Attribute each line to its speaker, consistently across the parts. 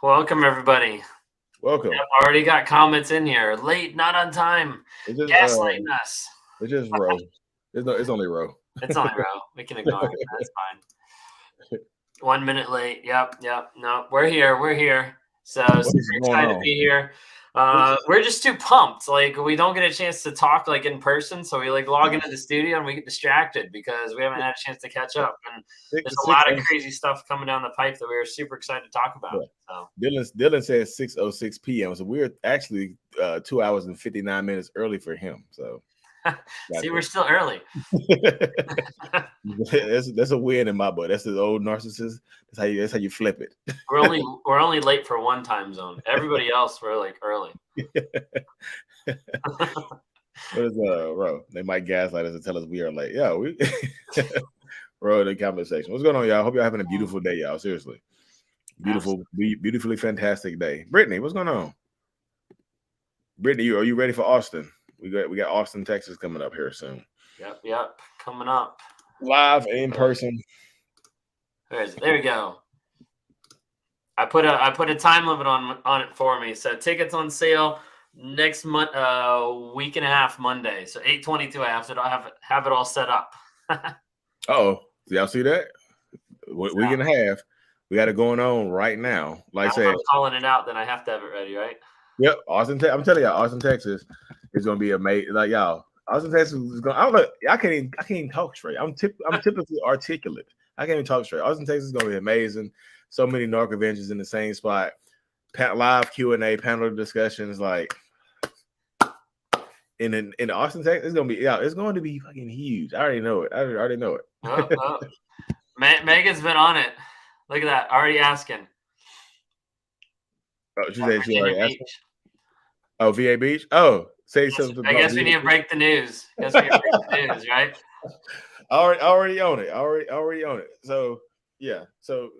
Speaker 1: Welcome, everybody.
Speaker 2: Welcome.
Speaker 1: Yep, already got comments in here. Late, not on time.
Speaker 2: It's just
Speaker 1: Gaslighting us.
Speaker 2: It's just Roe. It's only Roe.
Speaker 1: It's only Roe. We can ignore it. That's fine. 1 minute late. Yep. No, we're here. So super excited to be here. We're just too pumped. Like, we don't get a chance to talk like in person, so we like log into the studio and we get distracted because we haven't had a chance to catch up. And there's a lot of crazy stuff coming down the pipe that we were super excited to talk about. So
Speaker 2: Dylan says 6:06 p.m. So we're actually 2 hours and 59 minutes early for him. So
Speaker 1: see, we're still early.
Speaker 2: that's a win in my book. That's the old narcissist. That's how you flip it.
Speaker 1: We're only late for one time zone. Everybody else we're like early.
Speaker 2: What is Ro? They might gaslight us and tell us we are late. Yeah, we Ro, the conversation. What's going on, y'all? Hope y'all having a beautiful day, y'all. Seriously. Beautifully fantastic day. Brittany, what's going on? Brittany, are you ready for Austin? We got Austin, Texas coming up here soon.
Speaker 1: Yep. Coming up.
Speaker 2: Live in person.
Speaker 1: There we go. I put a time limit on it for me. So tickets on sale next month, week and a half Monday. So 8/22. I have it all set up.
Speaker 2: Oh, y'all see that? Week and a half. We got it going on right now. Like I said,
Speaker 1: I'm calling it out. Then I have to have it ready, right?
Speaker 2: Yep, Austin. I'm telling y'all, Austin, Texas is gonna be amazing. Like y'all, Austin, Texas is gonna. I don't know. I can't even talk straight. I'm typically articulate. I can't even talk straight. Austin, Texas is gonna be amazing. So many narc adventures in the same spot. Live Q&A, panel discussions. Like in Austin, Texas, it's going to be fucking huge. I already know it.
Speaker 1: Oh. Megan's been on it. Look at that. Already asking.
Speaker 2: Oh, she said she already asked. Oh, VA Beach. Oh, say something.
Speaker 1: I guess we need to break the news. Right?
Speaker 2: Already on it. So yeah. So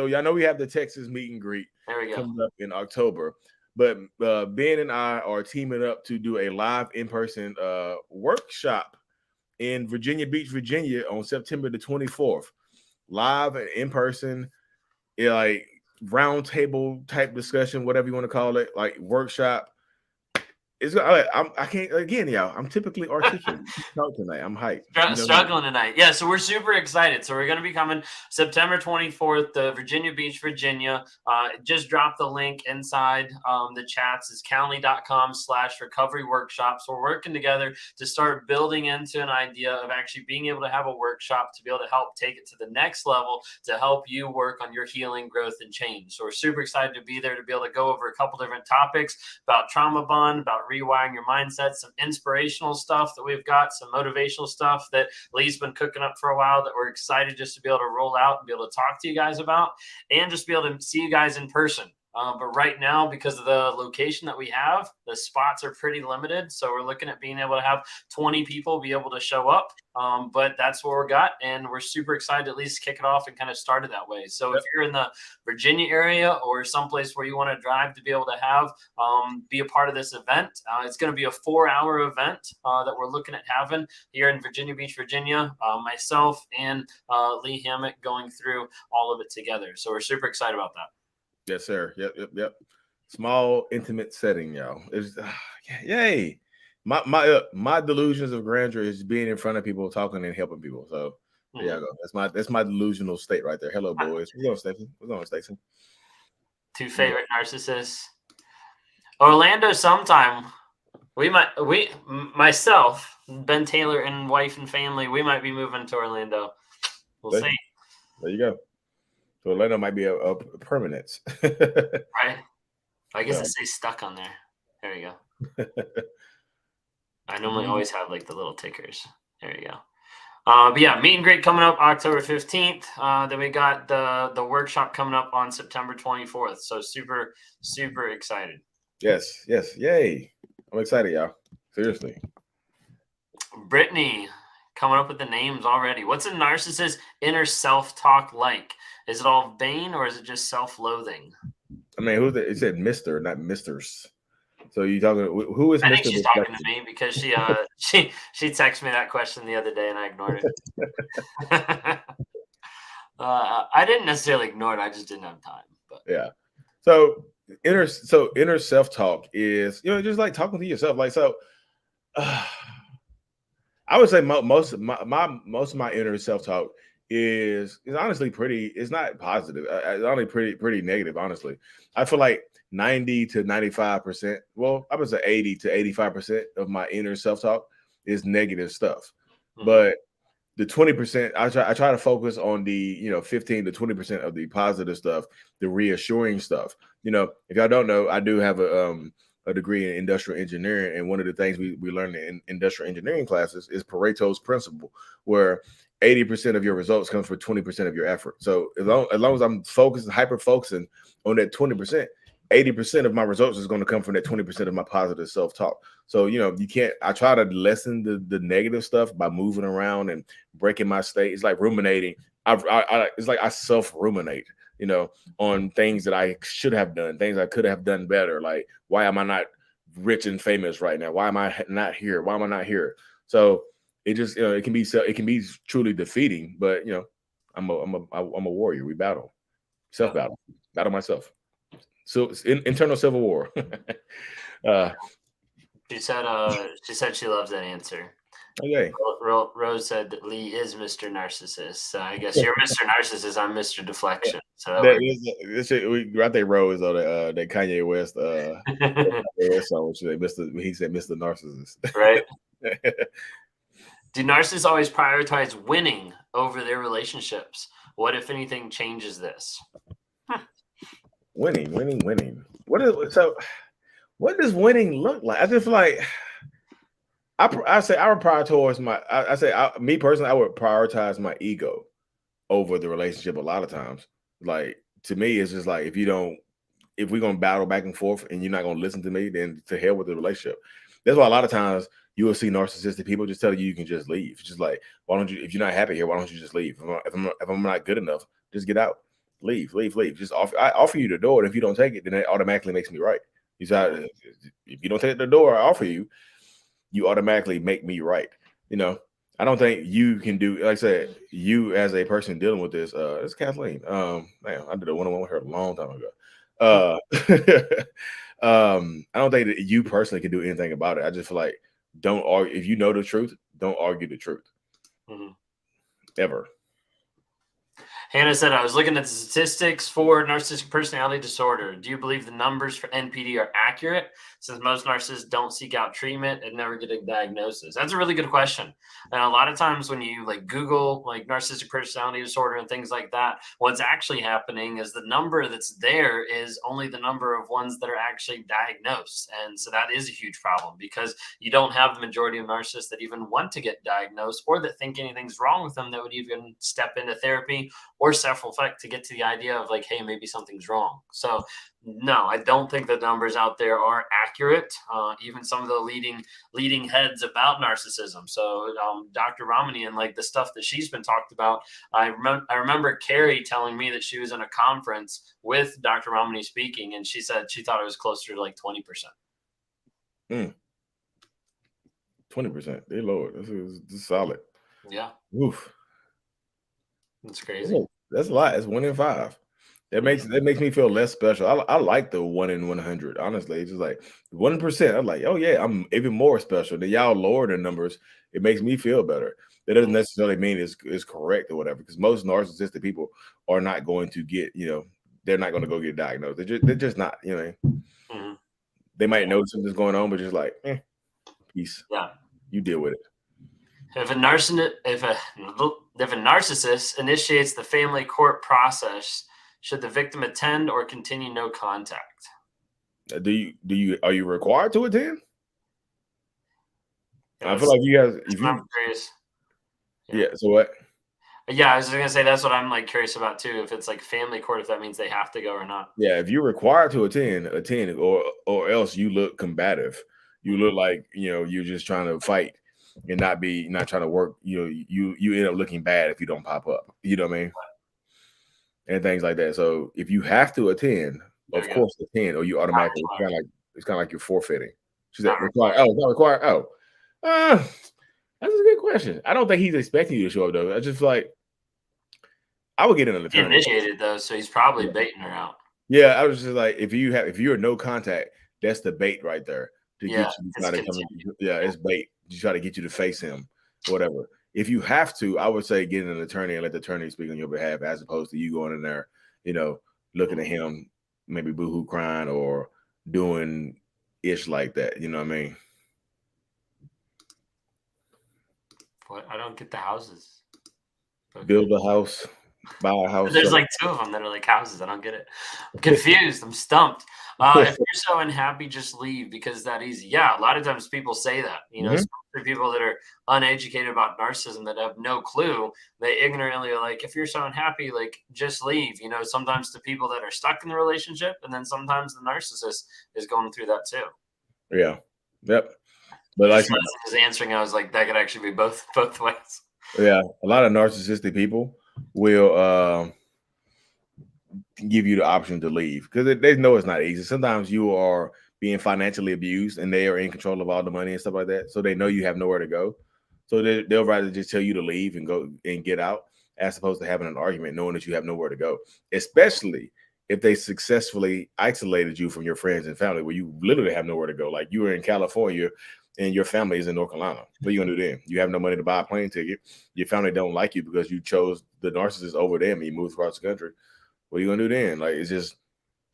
Speaker 2: y'all know we have the Texas meet and greet.
Speaker 1: There we go.
Speaker 2: Coming up in October. But Ben and I are teaming up to do a live in-person workshop in Virginia Beach, Virginia on September the 24th. Live and in person, like round table type discussion, whatever you want to call it, like workshop. I can't again, y'all. I'm typically articulate. Talk tonight. I'm hyped.
Speaker 1: Struggling tonight. Yeah, so we're super excited. So we're going to be coming September 24th to Virginia Beach, Virginia. Just drop the link inside the chats. It's calendly.com/recovery workshops. We're working together to start building into an idea of actually being able to have a workshop to be able to help take it to the next level to help you work on your healing, growth, and change. So we're super excited to be there to be able to go over a couple different topics about trauma bond, about rewiring your mindset, some inspirational stuff that we've got, some motivational stuff that Lee's been cooking up for a while that we're excited just to be able to roll out and be able to talk to you guys about, and just be able to see you guys in person. But right now, because of the location that we have, the spots are pretty limited. So we're looking at being able to have 20 people be able to show up. But that's what we got. And we're super excited to at least kick it off and kind of start it that way. So if you're in the Virginia area or someplace where you want to drive to be able to have, be a part of this event, it's going to be a 4-hour event that we're looking at having here in Virginia Beach, Virginia, myself and Lee Hammock going through all of it together. So we're super excited about that.
Speaker 2: Yes, sir. Yep. Small, intimate setting, y'all. It's yay. My delusions of grandeur is being in front of people, talking and helping people. So there you go. That's my delusional state right there. Hello, boys. What's going on, Stacey?
Speaker 1: Two favorite narcissists. Orlando sometime. Myself, Ben Taylor, and wife and family, we might be moving to Orlando. We'll see.
Speaker 2: There you go. So Orlando might be a permanence.
Speaker 1: Right. I guess it says stuck on there. There you go. I normally always have like the little tickers. There you go. But yeah, meet and greet coming up October 15th. Then we got the workshop coming up on September 24th. So super, super excited.
Speaker 2: Yes. Yay. I'm excited, y'all. Seriously.
Speaker 1: Brittany, coming up with the names already. What's a narcissist's inner self-talk like? Is it all vain or is it just self-loathing?
Speaker 2: I mean, it said Mr., not Misters. So you talking? Who is?
Speaker 1: I think she's talking to me because she texted me that question the other day and I ignored it. I didn't necessarily ignore it. I just didn't have time. But
Speaker 2: yeah. So inner self-talk is, just like talking to yourself. Like, so I would say most of my inner self-talk is honestly pretty, it's not positive. It's only pretty negative, honestly. I feel like 90 to 95%, well, I would say 80 to 85% of my inner self-talk is negative stuff.
Speaker 1: Mhm.
Speaker 2: But the 20%, I try to focus on the 15 to 20% of the positive stuff, the reassuring stuff. If y'all don't know, I do have a degree in industrial engineering, and one of the things we learn in industrial engineering classes is Pareto's principle, where 80% of your results comes from 20% of your effort. So as long as I'm focused, hyper focusing on that 20%, 80% of my results is going to come from that 20% of my positive self-talk. So, you can't, I try to lessen the negative stuff by moving around and breaking my state. It's like ruminating. It's like I self-ruminate, on things that I should have done, things I could have done better. Like, why am I not rich and famous right now? Why am I not here? Why am I not here? So it just, it can be truly defeating, but I'm a warrior. We battle, self-battle, battle myself. So internal civil war.
Speaker 1: She said she loves that answer.
Speaker 2: Okay.
Speaker 1: Rose said that Lee is Mr. Narcissist. So I guess you're Mr. Narcissist. I'm Mr. Deflection. So
Speaker 2: This shit, right there, Rose on that Kanye West song, which he said Mr. Narcissist.
Speaker 1: Right. Do narcissists always prioritize winning over their relationships? What, if anything, changes this?
Speaker 2: Winning. What does winning look like? I just feel like I say I would prioritize me personally, I would prioritize my ego over the relationship a lot of times. Like, to me, it's just like, if we're gonna battle back and forth and you're not gonna listen to me, then to hell with the relationship. That's why a lot of times you will see narcissistic people just tell you can just leave. It's just like, why don't you, if you're not happy here, why don't you just leave? If I'm not good enough, just get out. Leave. Just I offer you the door, and if you don't take it, then it automatically makes me right. You say, if you don't take the door I offer you, you automatically make me right. I don't think you can do, like I said, you as a person dealing with this. It's Kathleen. Man, I did a one-on-one with her a long time ago. I don't think that you personally can do anything about it. I just feel like, don't argue. If you know the truth, don't argue the truth.
Speaker 1: Mhm.
Speaker 2: Ever.
Speaker 1: Hannah said, I was looking at the statistics for narcissistic personality disorder. Do you believe the numbers for NPD are accurate, since most narcissists don't seek out treatment and never get a diagnosis? That's a really good question. And a lot of times when you Google narcissistic personality disorder and things like that, what's actually happening is the number that's there is only the number of ones that are actually diagnosed. And so that is a huge problem, because you don't have the majority of narcissists that even want to get diagnosed, or that think anything's wrong with them, that would even step into therapy or self-reflect to get to the idea of hey, maybe something's wrong. So no, I don't think the numbers out there are accurate. Even some of the leading heads about narcissism. So Dr. Ramani and the stuff that she's been talked about. I remember Carrie telling me that she was in a conference with Dr. Ramani speaking, and she said she thought it was closer to 20%.
Speaker 2: 20%. Dear Lord, this is solid.
Speaker 1: Yeah.
Speaker 2: Oof.
Speaker 1: That's crazy.
Speaker 2: That's a lot. It's 1 in 5. That makes me feel less special. I like the 1 in 100. Honestly, it's just like 1%. I'm like, oh yeah, I'm even more special. Then y'all lower the numbers. It makes me feel better. That doesn't necessarily mean it's correct or whatever. Because most narcissistic people are not going to get, they're not going to go get diagnosed. They're just not. They might know something's going on, but just like, peace.
Speaker 1: Yeah.
Speaker 2: You deal with it.
Speaker 1: If a narcissist initiates the family court process, should the victim attend or continue no contact?
Speaker 2: Are you required to attend? I feel like you guys.
Speaker 1: I'm curious.
Speaker 2: Yeah. So what?
Speaker 1: Yeah, I was gonna say that's what I'm curious about too. If it's family court, if that means they have to go or not.
Speaker 2: Yeah, if you're required to attend, or else you look combative. You look like you're just trying to fight and not trying to work. You end up looking bad if you don't pop up. You know what I mean? And things like that. So if you have to attend, of course attend, or you automatically it's kind of like you're forfeiting. She's required. Oh, not required. Oh, that's a good question. I don't think he's expecting you to show up though. I just I would get an attorney.
Speaker 1: He initiated though, so he's probably baiting her out.
Speaker 2: Yeah, I was just like, if you're no contact, that's the bait right there to
Speaker 1: Yeah,
Speaker 2: get you to
Speaker 1: it's
Speaker 2: try to come. Yeah, it's bait to try to get you to face him, whatever. If you have to, I would say get an attorney and let the attorney speak on your behalf, as opposed to you going in there, looking at him, maybe boohoo crying or doing ish like that. You know what I mean?
Speaker 1: What? I don't get the houses. Okay.
Speaker 2: Build a house, buy a house.
Speaker 1: There's like 2 of them that are like houses. I don't get it. I'm confused. I'm stumped. If you're so unhappy, just leave because it's that easy. Yeah, a lot of times people say that, especially people that are uneducated about narcissism that have no clue. They ignorantly are like, if you're so unhappy, like just leave. Sometimes to people that are stuck in the relationship, and then sometimes the narcissist is going through that too.
Speaker 2: Yeah. Yep. But like
Speaker 1: his answering, I was like, that could actually be both ways.
Speaker 2: Yeah, a lot of narcissistic people will give you the option to leave because they know it's not easy. Sometimes you are being financially abused and they are in control of all the money and stuff like that. So they know you have nowhere to go. So they'll rather just tell you to leave and go and get out as opposed to having an argument knowing that you have nowhere to go, especially if they successfully isolated you from your friends and family where you literally have nowhere to go. Like you were in California and your family is in North Carolina. What are you gonna do then? You have no money to buy a plane ticket. Your family don't like you because you chose the narcissist over them and you moved across the country. What are you gonna do then? Like it's just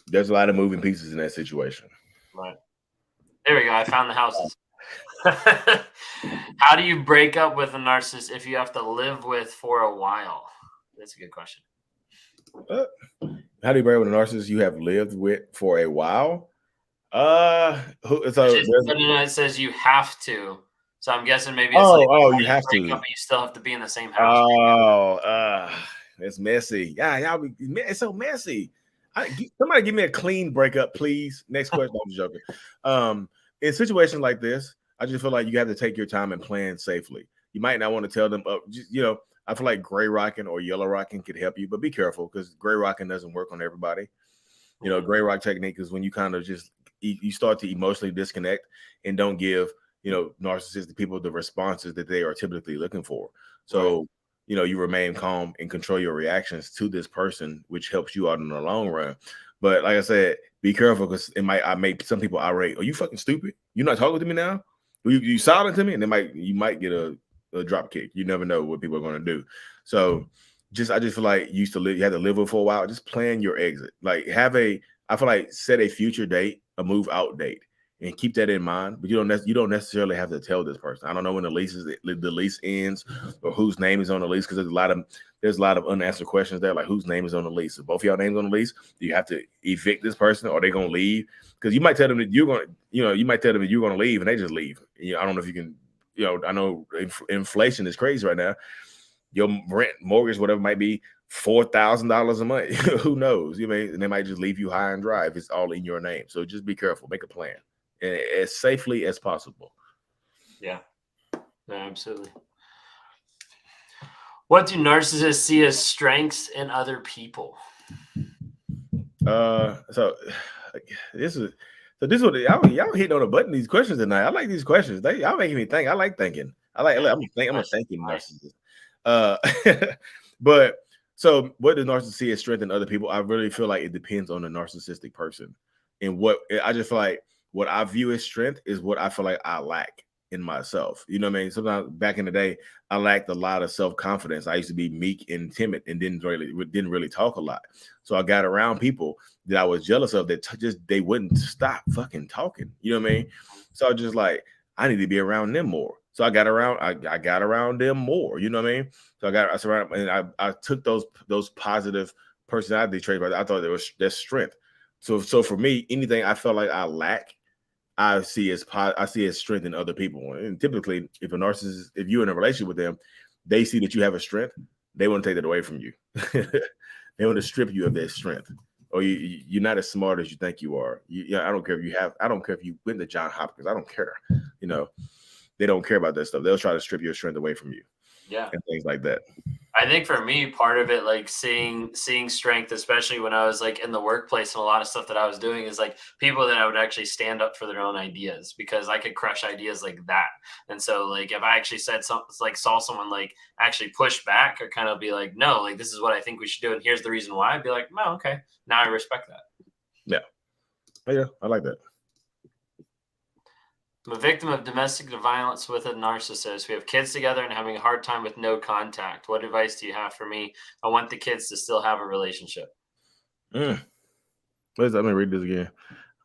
Speaker 2: there's a lot of moving pieces in that situation.
Speaker 1: Right. There we go. I found the houses. How do you break up with a narcissist if you have to live with for a while? That's a good question.
Speaker 2: How do you break up with a narcissist you have lived with for a while?
Speaker 1: It says you have to. So I'm guessing maybe it's
Speaker 2: you have to.
Speaker 1: But you still have to be in the same house.
Speaker 2: It's messy. Yeah, it's so messy. Somebody give me a clean breakup, please. Next question. I'm joking. In situations like this, I just feel like you have to take your time and plan safely. You might not want to tell them I feel like gray rocking or yellow rocking could help you, but be careful because gray rocking doesn't work on everybody. Gray rock technique is when you kind of just you start to emotionally disconnect and don't give narcissistic people the responses that they are typically looking for. So you remain calm and control your reactions to this person, which helps you out in the long run. But like I said, be careful because I make some people irate. Are you fucking stupid? You're not talking to me now? You silent to me, and you might get a drop kick. You never know what people are going to do. So I just feel like you have to live with for a while. Just plan your exit. Like I feel like set a future date, a move out date, and keep that in mind. But you don't necessarily have to tell this person. I don't know when the lease ends or whose name is on the lease because there's a lot of unanswered questions there, like whose name is on the lease. If both of y'all names on the lease, do you have to evict this person or are they gonna leave? Because you might tell them that you're gonna leave and they just leave. I don't know if you can. I know inflation is crazy right now. Your rent, mortgage, whatever might be $4,000 a month. Who knows? And they might just leave you high and dry if it's all in your name. So just be careful. Make a plan as safely as possible.
Speaker 1: Yeah, absolutely. What do narcissists see as strengths in other people?
Speaker 2: So this is y'all hitting on a button. These questions tonight. I like these questions. Y'all making me think. I like thinking. I'm a thinking narcissist. But so what does narcissist see as strength in other people? I really feel like it depends on the narcissistic person, and I just feel like what I view as strength is what I feel like I lack in myself. You know what I mean? Sometimes back in the day, I lacked a lot of self-confidence. I used to be meek and timid and didn't really talk a lot. So I got around people that I was jealous of that they wouldn't stop fucking talking. You know what I mean? So I was just like, I need to be around them more. So I got around them more. You know what I mean? So I surrounded and I took those positive personality traits, but I thought that's strength. So for me, anything I felt like I lack, I see as strength in other people. And typically, if you're in a relationship with them, they see that you have a strength, they want to take that away from you. They want to strip you of that strength. Or you're not as smart as you think you are. I don't care if you went to Johns Hopkins. I don't care. They don't care about that stuff. They'll try to strip your strength away from you.
Speaker 1: Yeah.
Speaker 2: And things like that.
Speaker 1: I think for me, part of it, like seeing strength, especially when I was like in the workplace and a lot of stuff that I was doing is like people that I would actually stand up for their own ideas because I could crush ideas like that. And so like, if I actually said something, like saw someone like actually push back or kind of be like, no, like this is what I think we should do. And here's the reason why. I'd be like, no, okay. Now I respect that.
Speaker 2: Yeah. Yeah, I like that.
Speaker 1: I'm a victim of domestic violence with a narcissist. We have kids together and having a hard time with no contact. What advice do you have for me? I want the kids to still have a relationship.
Speaker 2: Mm. Let me read this again.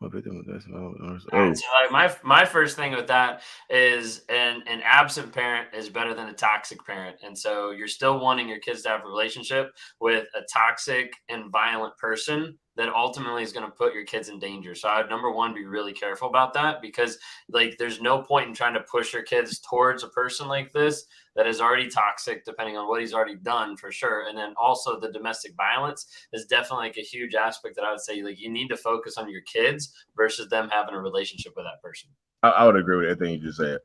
Speaker 2: I'm a victim of domestic violence.
Speaker 1: All right, so like my first thing with that is an absent parent is better than a toxic parent, and so you're still wanting your kids to have a relationship with a toxic and violent person that ultimately is going to put your kids in danger. So I would, number one, be really careful about that, because like there's no point in trying to push your kids towards a person like this that is already toxic, depending on what he's already done, for sure. And then also the domestic violence is definitely like a huge aspect that I would say like you need to focus on your kids versus them having a relationship with that person.
Speaker 2: I would agree with everything you just said.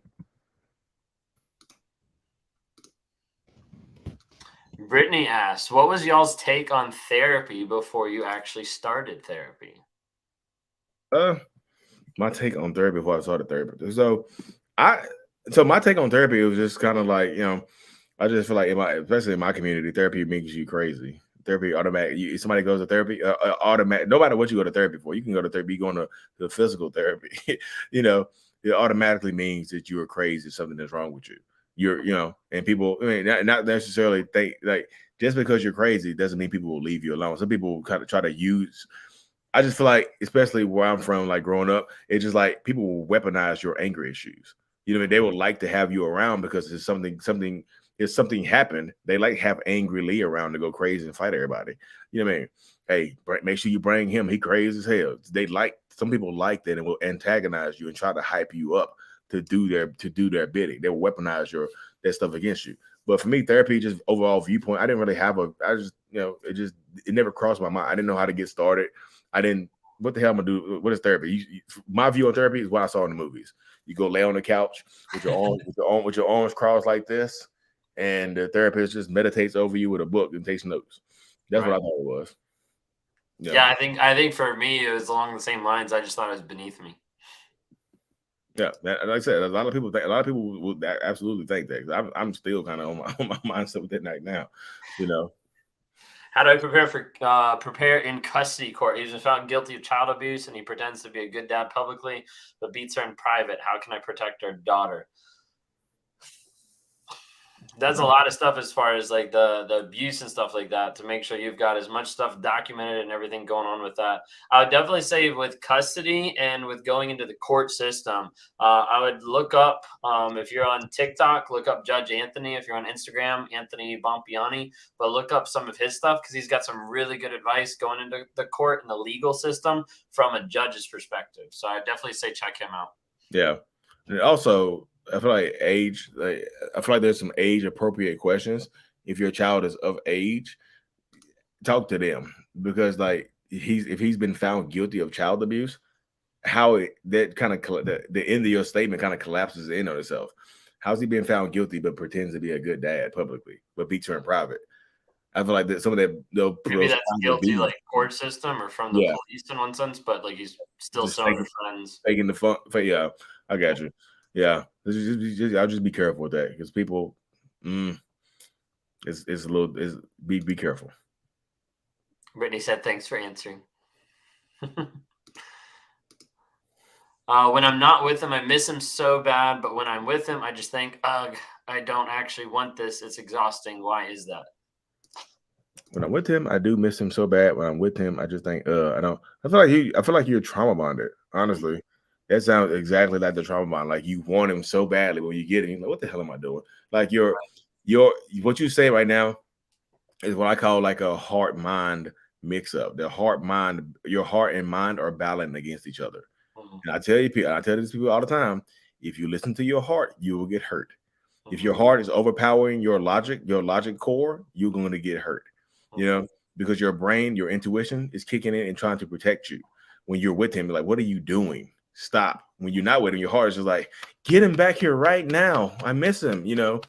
Speaker 1: Brittany asks, what was y'all's take on therapy before you actually started therapy?
Speaker 2: My take on therapy before I started therapy. So my take on therapy was just kind of like, I just feel like especially in my community, therapy makes you crazy. Therapy automatic. Somebody goes to therapy, automatic. No matter what you go to therapy for, you can go to therapy. Going to the physical therapy, it automatically means that you are crazy. Something is wrong with you. And people, I mean, not necessarily think like just because you're crazy doesn't mean people will leave you alone. Some people kind of try to use. I just feel like, especially where I'm from, like growing up, it's just like people will weaponize your anger issues. They would like to have you around because it's something happened. They like have angry Lee around to go crazy and fight everybody. You know what I mean? Hey, make sure you bring him. He crazy as hell. Some people like that and will antagonize you and try to hype you up to do their bidding. They will weaponize that stuff against you. But for me, therapy, just overall viewpoint, I didn't really have it never crossed my mind. I didn't know how to get started. What the hell am I gonna do? What is therapy? My view on therapy is what I saw in the movies. You go lay on the couch with your arms crossed like this, and the therapist just meditates over you with a book and takes notes. That's what I thought it was.
Speaker 1: Yeah, I think for me it was along the same lines. I just thought it was beneath me.
Speaker 2: Yeah, like I said, a lot of people would absolutely think that. I'm still kind of on my mindset with that right now.
Speaker 1: How do I prepare in custody court? He's been found guilty of child abuse and he pretends to be a good dad publicly, but beats her in private. How can I protect our daughter? That's a lot of stuff as far as like the abuse and stuff like that, to make sure you've got as much stuff documented and everything going on with that. I would definitely say with custody and with going into the court system, I would look up, if you're on TikTok, look up Judge Anthony. If you're on Instagram, Anthony Bompiani, but look up some of his stuff because he's got some really good advice going into the court and the legal system from a judge's perspective. So I definitely say check him out.
Speaker 2: Yeah. And also, I feel like I feel like there's some age appropriate questions. If your child is of age, talk to them, because like if he's been found guilty of child abuse, the end of your statement kind of collapses in on itself. How's he being found guilty but pretends to be a good dad publicly but beats her in private? I feel like that some of that
Speaker 1: maybe that's guilty like court system or from the police in one sense, but like he's still showing her friends.
Speaker 2: Taking the fun. Yeah, I got you. Yeah, I'll just be careful with that because people, it's a little. Be careful.
Speaker 1: Brittany said, "Thanks for answering." When I'm not with him, I miss him so bad. But when I'm with him, I just think, ugh, I don't actually want this. It's exhausting. Why is that?
Speaker 2: When I'm with him, I do miss him so bad. When I'm with him, I just think, I don't. I feel like you're trauma bonded. Honestly, that sounds exactly like the trauma bond. Like you want him so badly, when you get him, you're like, what the hell am I doing? Like what you say right now is what I call like a heart mind mix up. Your heart and mind are battling against each other. And I tell these people all the time, if you listen to your heart, you will get hurt. If your heart is overpowering your logic core, you're going to get hurt. Because your brain, your intuition is kicking in and trying to protect you. When you're with him, like, what are you doing? Stop. When you're not with him, your heart is just like, get him back here right now. I miss him. Your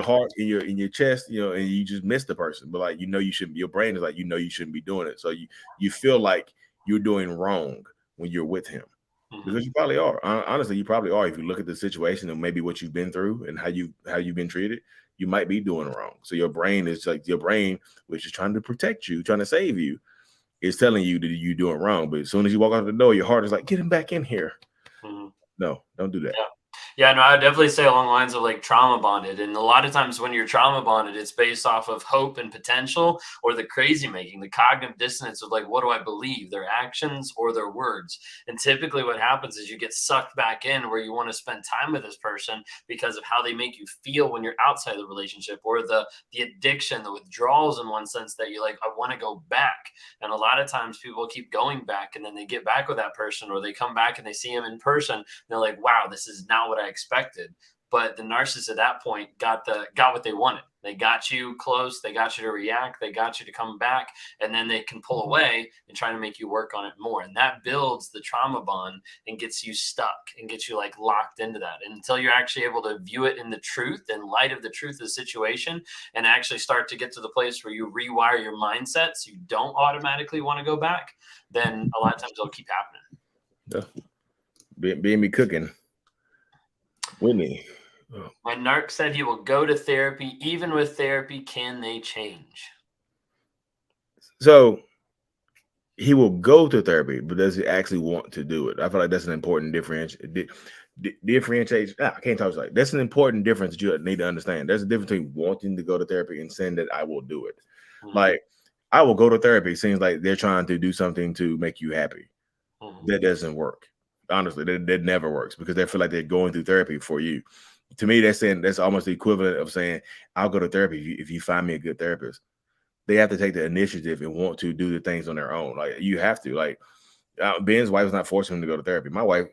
Speaker 2: heart in your chest, and you just miss the person. But like, you shouldn't. Your brain is like, you shouldn't be doing it. So you feel like you're doing wrong when you're with him. Because you probably are. Honestly, you probably are. If you look at the situation and maybe what you've been through and how you've been treated, you might be doing wrong. So your brain, which is trying to protect you, trying to save you, is telling you that you're doing wrong. But as soon as you walk out the door, your heart is like, get him back in here. No, don't do that.
Speaker 1: Yeah. Yeah, no, I would definitely say along the lines of like trauma bonded. And a lot of times when you're trauma bonded, it's based off of hope and potential, or the crazy making, the cognitive dissonance of like, what do I believe, their actions or their words? And typically what happens is you get sucked back in where you want to spend time with this person because of how they make you feel when you're outside the relationship, or the addiction, the withdrawals in one sense that you're like, I want to go back. And a lot of times people keep going back, and then they get back with that person, or they come back and they see him in person. And they're like, wow, this is not what I expected. But the narcissist at that point got what they wanted. They got you close, they got you to react, they got you to come back, and then they can pull away and try to make you work on it more. And that builds the trauma bond and gets you stuck and gets you like locked into that. And until you're actually able to view it in the truth, in light of the truth of the situation, and actually start to get to the place where you rewire your mindset so you don't automatically want to go back, then a lot of times it'll keep happening.
Speaker 2: Yeah. Being me cooking with me.
Speaker 1: My narc said he will go to therapy. Even with therapy, can they change?
Speaker 2: So he will go to therapy, but does he actually want to do it? I feel like that's an important differentiation. I can't talk like that's an important difference that you need to understand. There's a difference between wanting to go to therapy and saying that I will do it. Like, I will go to therapy. Seems like they're trying to do something to make you happy. That doesn't work. Honestly, that never works, because they feel like they're going through therapy for you. To me, that's almost the equivalent of saying, I'll go to therapy if you find me a good therapist. They have to take the initiative and want to do the things on their own. Like, you have to. Like, Ben's wife was not forcing him to go to therapy. My wife,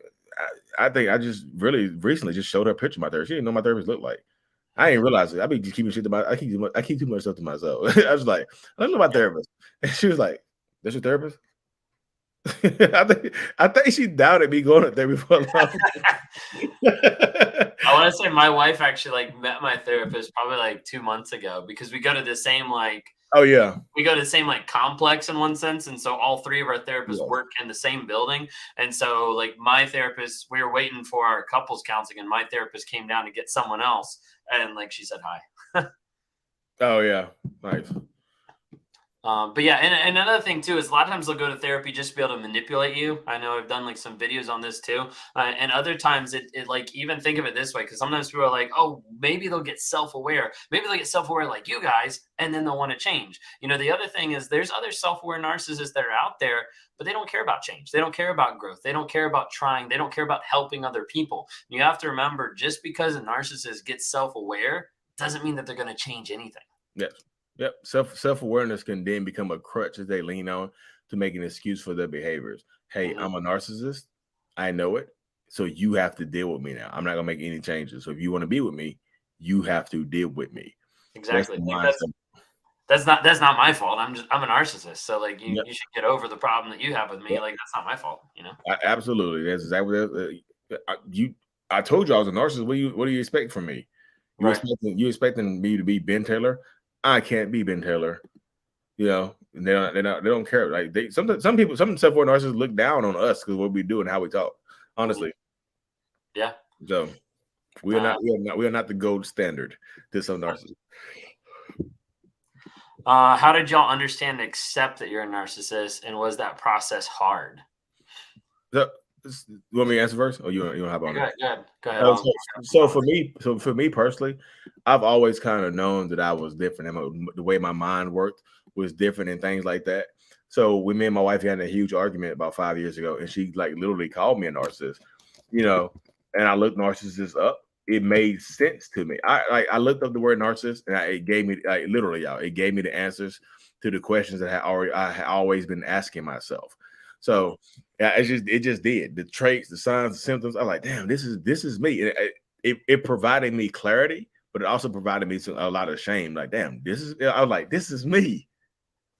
Speaker 2: I think I just really recently just showed her a picture of my therapist. She didn't know my therapist looked like. I ain't realize it. I be just keeping shit to my. I keep too much stuff to myself. I was like, I don't know my therapist, and she was like, "That's your therapist." I think she doubted me going to therapy for a long time.
Speaker 1: I want to say my wife actually like met my therapist probably like 2 months ago, because we go to the same like we go to the same like complex in one sense, and so all three of our therapists work in the same building. And so like my therapist, we were waiting for our couples counseling, and my therapist came down to get someone else, and like she said hi.
Speaker 2: Oh yeah, nice.
Speaker 1: But yeah, and another thing too is a lot of times they'll go to therapy just to be able to manipulate you. I know I've done like some videos on this too. And other times it like, even think of it this way, because sometimes people are like, oh, maybe they'll get self-aware. Maybe they'll get self-aware like you guys, and then they'll want to change. You know, the other thing is there's other self-aware narcissists that are out there, but they don't care about change. They don't care about growth. They don't care about trying. They don't care about helping other people. You have to remember, just because a narcissist gets self-aware doesn't mean that they're going to change anything.
Speaker 2: Yes. Yep. Self-awareness can then become a crutch that they lean on to make an excuse for their behaviors. Hey, I'm a narcissist. I know it. So you have to deal with me now. I'm not gonna make any changes. So if you want to be with me, you have to deal with me.
Speaker 1: Exactly. That's not my fault. I'm a narcissist. So like you should get over the problem that you have with me. Like, that's not my fault, you know?
Speaker 2: Absolutely. That's exactly I told you I was a narcissist. What do you expect from me? You expecting me to be Ben Taylor? I can't be Ben Taylor. You know, they don't care. Like, some self-aware narcissists look down on us because what we do and how we talk. Honestly.
Speaker 1: Yeah.
Speaker 2: So we are not the gold standard to some narcissists.
Speaker 1: How did y'all understand and accept that you're a narcissist, and was that process hard?
Speaker 2: You want me to answer first, or you want to hop on that?
Speaker 1: Go ahead.
Speaker 2: So for me personally, I've always kind of known that I was different, and the way my mind worked was different and things like that. So when me and my wife had a huge argument about 5 years ago, and she like literally called me a narcissist, you know, and I looked narcissist up. It made sense to me. I looked up the word narcissist, and it gave me it gave me the answers to the questions that I had always been asking myself. So yeah, it just did. The traits, the signs, the symptoms. I'm like, damn, this is me. It provided me clarity, but it also provided me a lot of shame. Like, damn, I was like, this is me.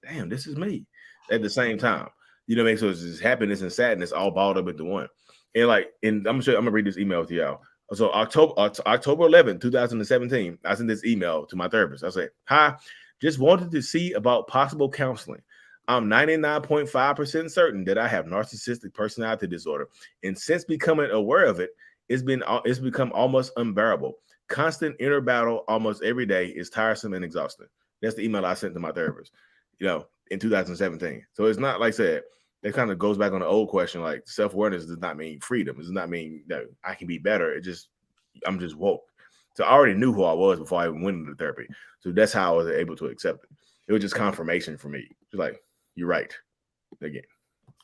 Speaker 2: Damn, this is me. At the same time, you know what I mean? So it's just happiness and sadness all balled up into one. And I'm gonna read this email to y'all. So October 11, 2017, I sent this email to my therapist. I said, hi, just wanted to see about possible counseling. I'm 99.5% certain that I have narcissistic personality disorder. And since becoming aware of it, it's become almost unbearable. Constant inner battle almost every day is tiresome and exhausting. That's the email I sent to my therapist. You know, in 2017. So it's not like I said, it kind of goes back on the old question, like self-awareness does not mean freedom. It does not mean that I can be better. I'm just woke. So I already knew who I was before I even went into therapy. So that's how I was able to accept it. It was just confirmation for me. It's like, you're right. Again.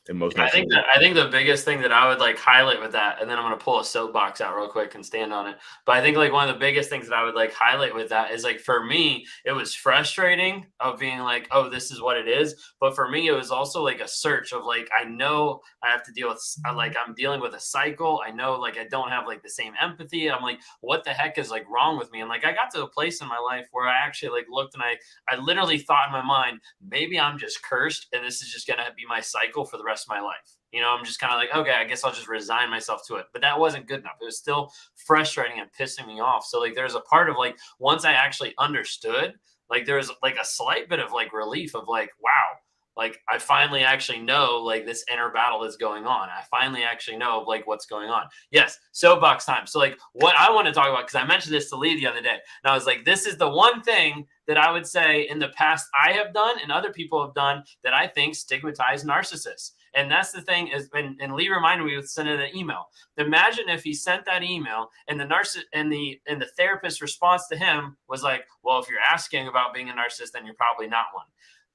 Speaker 1: I think the biggest thing that I would like highlight with that, and then I'm going to pull a soapbox out real quick and stand on it. But I think like one of the biggest things that I would like highlight with that is like, for me, it was frustrating of being like, oh, this is what it is. But for me, it was also like a search of like, I know I have to deal with, like, I'm dealing with a cycle. I know like I don't have like the same empathy. I'm like, what the heck is like wrong with me? And like, I got to a place in my life where I actually like looked and I literally thought in my mind, maybe I'm just cursed and this is just going to be my cycle for the rest of my life. You know, I'm just kind of like, okay, I guess I'll just resign myself to it. But that wasn't good enough. It was still frustrating and pissing me off. So like, there's a part of like, once I actually understood, like there was like a slight bit of like relief of like, wow, like I finally actually know like this inner battle that's going on. I finally actually know like what's going on. Yes, soapbox time. So like what I want to talk about, because I mentioned this to Lee the other day, and I was like, this is the one thing that I would say in the past I have done and other people have done that I think stigmatize narcissists. And that's the thing is, and Lee reminded me with sending an email. Imagine if he sent that email and the therapist's response to him was like, well, if you're asking about being a narcissist, then you're probably not one.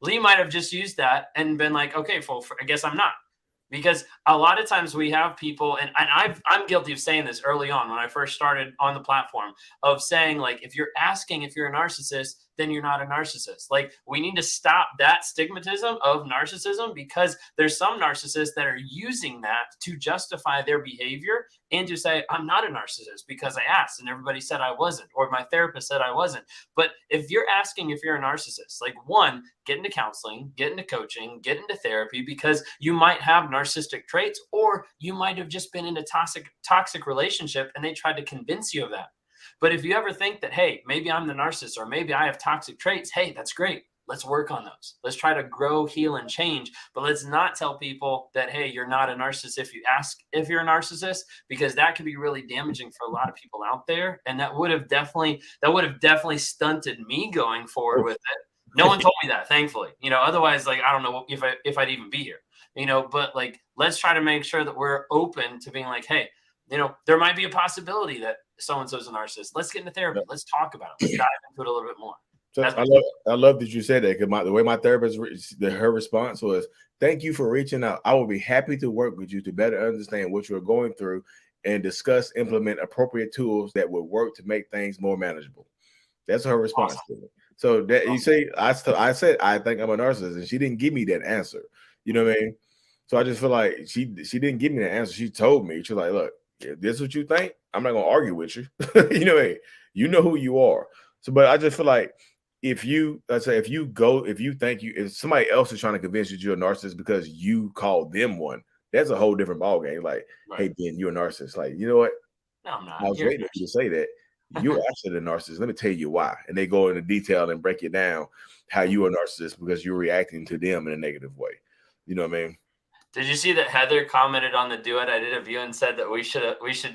Speaker 1: Lee might have just used that and been like, okay, well, I guess I'm not. Because a lot of times we have people, and I'm guilty of saying this early on when I first started on the platform, of saying like, if you're asking if you're a narcissist, then you're not a narcissist. Like, we need to stop that stigmatism of narcissism, because there's some narcissists that are using that to justify their behavior and to say, I'm not a narcissist because I asked and everybody said I wasn't, or my therapist said I wasn't. But if you're asking if you're a narcissist, like, one, get into counseling, get into coaching, get into therapy, because you might have narcissistic traits, or you might have just been in a toxic relationship and they tried to convince you of that. But if you ever think that, hey, maybe I'm the narcissist, or maybe I have toxic traits, hey, that's great. Let's work on those. Let's try to grow, heal, and change. But let's not tell people that, hey, you're not a narcissist if you ask if you're a narcissist, because that could be really damaging for a lot of people out there. And that would have definitely stunted me going forward with it. No one told me that, thankfully. You know, otherwise, like, I don't know if I'd even be here. You know, but like, let's try to make sure that we're open to being like, hey, you know, there might be a possibility that so-and-so's a narcissist. Let's get into therapy. Let's talk about it. Let's dive into it a little bit more.
Speaker 2: So I love that you said that, because the way my therapist, her response was, thank you for reaching out. I will be happy to work with you to better understand what you're going through and implement appropriate tools that will work to make things more manageable. That's her response to me. So that you say, I said, I think I'm a narcissist, and she didn't give me that answer. You know what I mean? So I just feel like she didn't give me the answer. She told me, she's like, look, if this is what you think, I'm not gonna argue with you. You know, hey, you know who you are. So, but I just feel like if somebody else is trying to convince you you're a narcissist because you called them one, that's a whole different ballgame. Like, right. Hey, Ben, you're a narcissist. Like, you know what?
Speaker 1: No, I'm not.
Speaker 2: I was waiting for you to say that. You're actually a narcissist. Let me tell you why. And they go into detail and break it down how you're a narcissist because you're reacting to them in a negative way. You know what I mean?
Speaker 1: Did you see that Heather commented on the Do It I Did of You and said that we should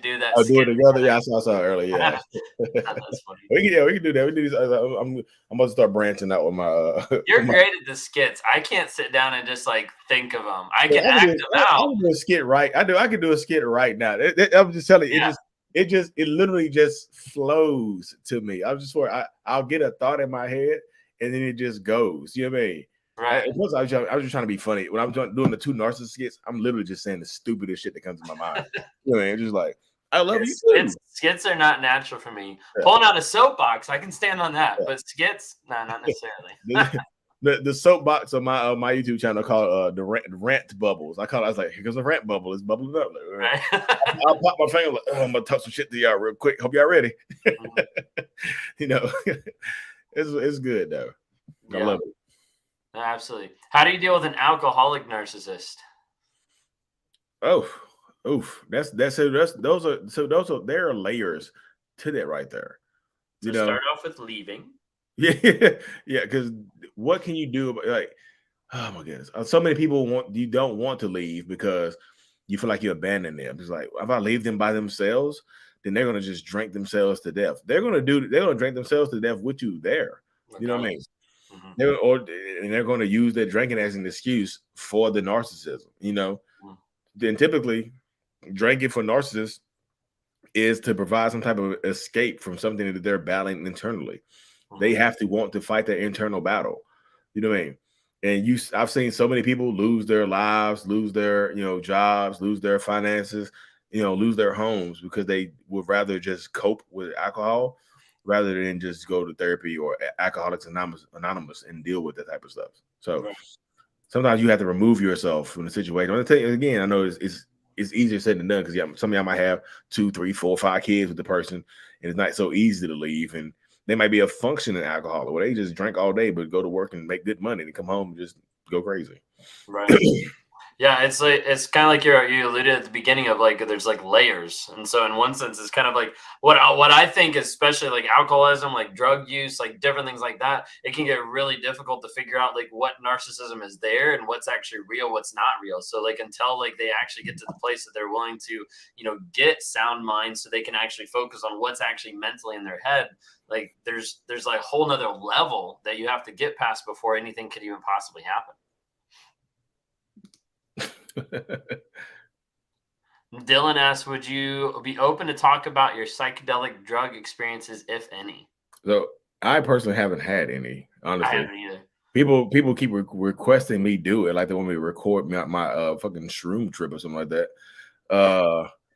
Speaker 1: do that?
Speaker 2: I'll do it together. Yeah, I saw it earlier. Yeah,
Speaker 1: that's funny.
Speaker 2: we can do that. We do this. I'm about to start branching out with my.
Speaker 1: You're great at the skits. I can't sit down and just like think of them. I can act them out.
Speaker 2: I can do a skit right. I can do a skit right now. I'm just telling you, it literally just flows to me. I'll get a thought in my head and then it just goes. You know what I mean?
Speaker 1: Right.
Speaker 2: I was just trying to be funny. When I'm doing the two narcissist skits, I'm literally just saying the stupidest shit that comes to my mind. You know what I mean? Just like, I love you too.
Speaker 1: Skits are not natural for me. Yeah. Pulling out a soapbox, I can stand on that, but skits, no, not necessarily.
Speaker 2: the soapbox on my YouTube channel called the rant bubbles. I was like, here's a rant bubble. It's bubbling up. Like, right. I'll pop my finger. Like, I'm gonna talk some shit to y'all real quick. Hope y'all ready. You know, it's good though. I love it.
Speaker 1: Absolutely. How do you deal with an alcoholic narcissist?
Speaker 2: There are layers to that right there.
Speaker 1: So start off with leaving.
Speaker 2: Yeah, because what can you do about, like, oh my goodness, so many people don't want to leave because you feel like you abandon them. It's like, if I leave them by themselves, then they're gonna just drink themselves to death. They're gonna drink themselves to death with you there. You know what I mean? they're going to use their drinking as an excuse for the narcissism. Then typically drinking for narcissists is to provide some type of escape from something that they're battling internally. They have to want to fight their internal battle. You know what I mean? And I've seen so many people lose their lives, lose their, jobs, lose their finances, lose their homes because they would rather just cope with alcohol rather than just go to therapy or Alcoholics Anonymous and deal with that type of stuff. So sometimes you have to remove yourself from the situation. I'm gonna tell you again, I know it's easier said than done because some of y'all might have 2, 3, 4, 5 kids with the person, and it's not so easy to leave. And they might be a functioning alcoholic where they just drink all day, but go to work and make good money and come home and just go crazy.
Speaker 1: Right. Yeah, it's kind of like you alluded at the beginning of like there's like layers, and so in one sense it's kind of like what I think, especially like alcoholism, like drug use, like different things like that. It can get really difficult to figure out like what narcissism is there and what's actually real, what's not real. So like until like they actually get to the place that they're willing to get sound mind, so they can actually focus on what's actually mentally in their head. Like there's like a whole nother level that you have to get past before anything could even possibly happen. Dylan asks, would you be open to talk about your psychedelic drug experiences, if any?
Speaker 2: So I personally haven't had any, honestly.
Speaker 1: I haven't either.
Speaker 2: People keep requesting me do it, like they want me to record my fucking shroom trip or something like that.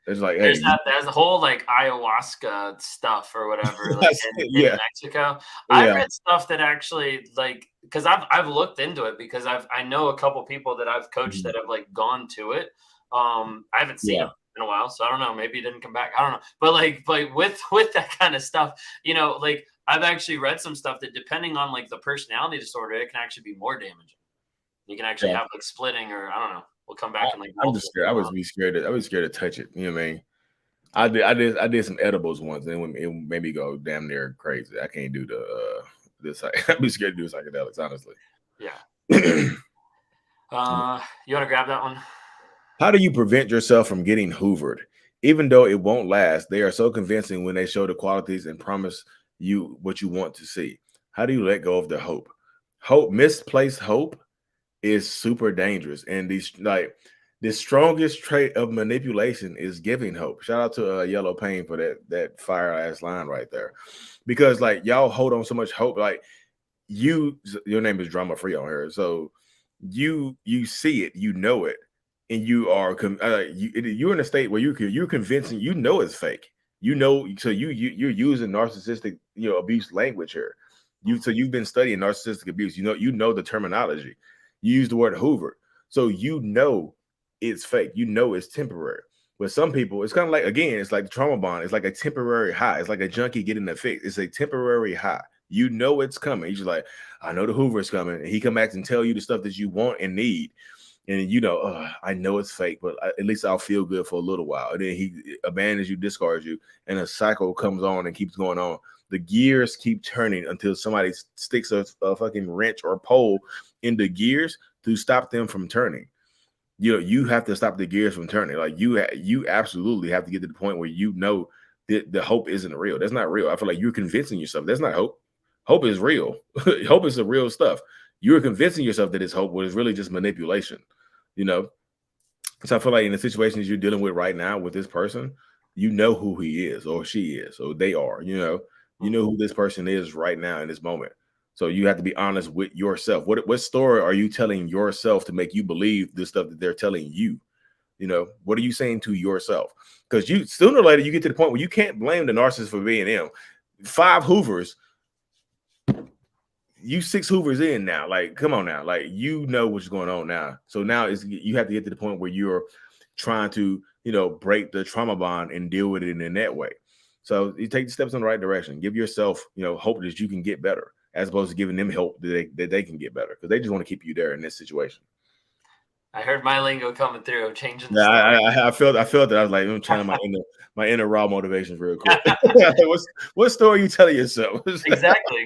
Speaker 2: It's like,
Speaker 1: there's the whole like ayahuasca stuff or whatever, like in Mexico. I've read stuff that actually like, because I've looked into it because I know a couple people that I've coached that have like gone to it. I haven't seen them in a while, so I don't know. Maybe it didn't come back. I don't know. But like with that kind of stuff, like I've actually read some stuff that depending on like the personality disorder, it can actually be more damaging. You can actually have like splitting, or I don't know. We'll come back and like.
Speaker 2: I'm just scared. I was scared to touch it. You know what I mean? I did some edibles once, and it made me go damn near crazy. I can't do this. I'd be scared to do psychedelics, honestly.
Speaker 1: Yeah. You want to grab that one?
Speaker 2: How do you prevent yourself from getting hoovered? Even though it won't last, they are so convincing when they show the qualities and promise you what you want to see. How do you let go of the hope? Misplaced hope is super dangerous, and the strongest trait of manipulation is giving hope. Shout out to Yellow Pain for that fire ass line right there, because like y'all hold on so much hope. Like your name is Drama Free on here, so you see it, you know it, and you are you're in a state where you're convincing it's fake. So you're using narcissistic abuse language here. You've been studying narcissistic abuse. You know the terminology. You use the word hoover, so it's fake. It's temporary. But some people, it's kind of like, again, it's like the trauma bond. It's like a temporary high. It's like a junkie getting a fix. It's a temporary high. It's coming. You're just like, I know the hoover is coming, and he come back and tell you the stuff that you want and need, and I know it's fake, but at least I'll feel good for a little while. And then he abandons you, discards you, and a cycle comes on and keeps going on. The gears keep turning until somebody sticks a fucking wrench or pole in the gears to stop them from turning. You have to stop the gears from turning. Like you absolutely have to get to the point where that the hope isn't real. That's not real. I feel like you're convincing yourself that's not hope. Hope is real. Hope is the real stuff. You're convincing yourself that it's hope, but it's really just manipulation. So I feel like in the situations you're dealing with right now with this person, who he is or she is, or they are. You know who this person is right now in this moment. So you have to be honest with yourself. What story are you telling yourself to make you believe the stuff that they're telling you? What are you saying to yourself? Because sooner or later you get to the point where you can't blame the narcissist for being them. 5 hoovers, you 6 hoovers in now. Like, come on now. Like, what's going on now. So now you have to get to the point where you're trying to, break the trauma bond and deal with it in that way. So you take the steps in the right direction. Give yourself, hope that you can get better, as opposed to giving them hope that they can get better, because they just want to keep you there in this situation.
Speaker 1: I heard my lingo coming through, changing the
Speaker 2: Yeah,
Speaker 1: story.
Speaker 2: I felt that. I was like, I'm channeling my inner raw motivations real quick. What story are you telling yourself?
Speaker 1: Exactly.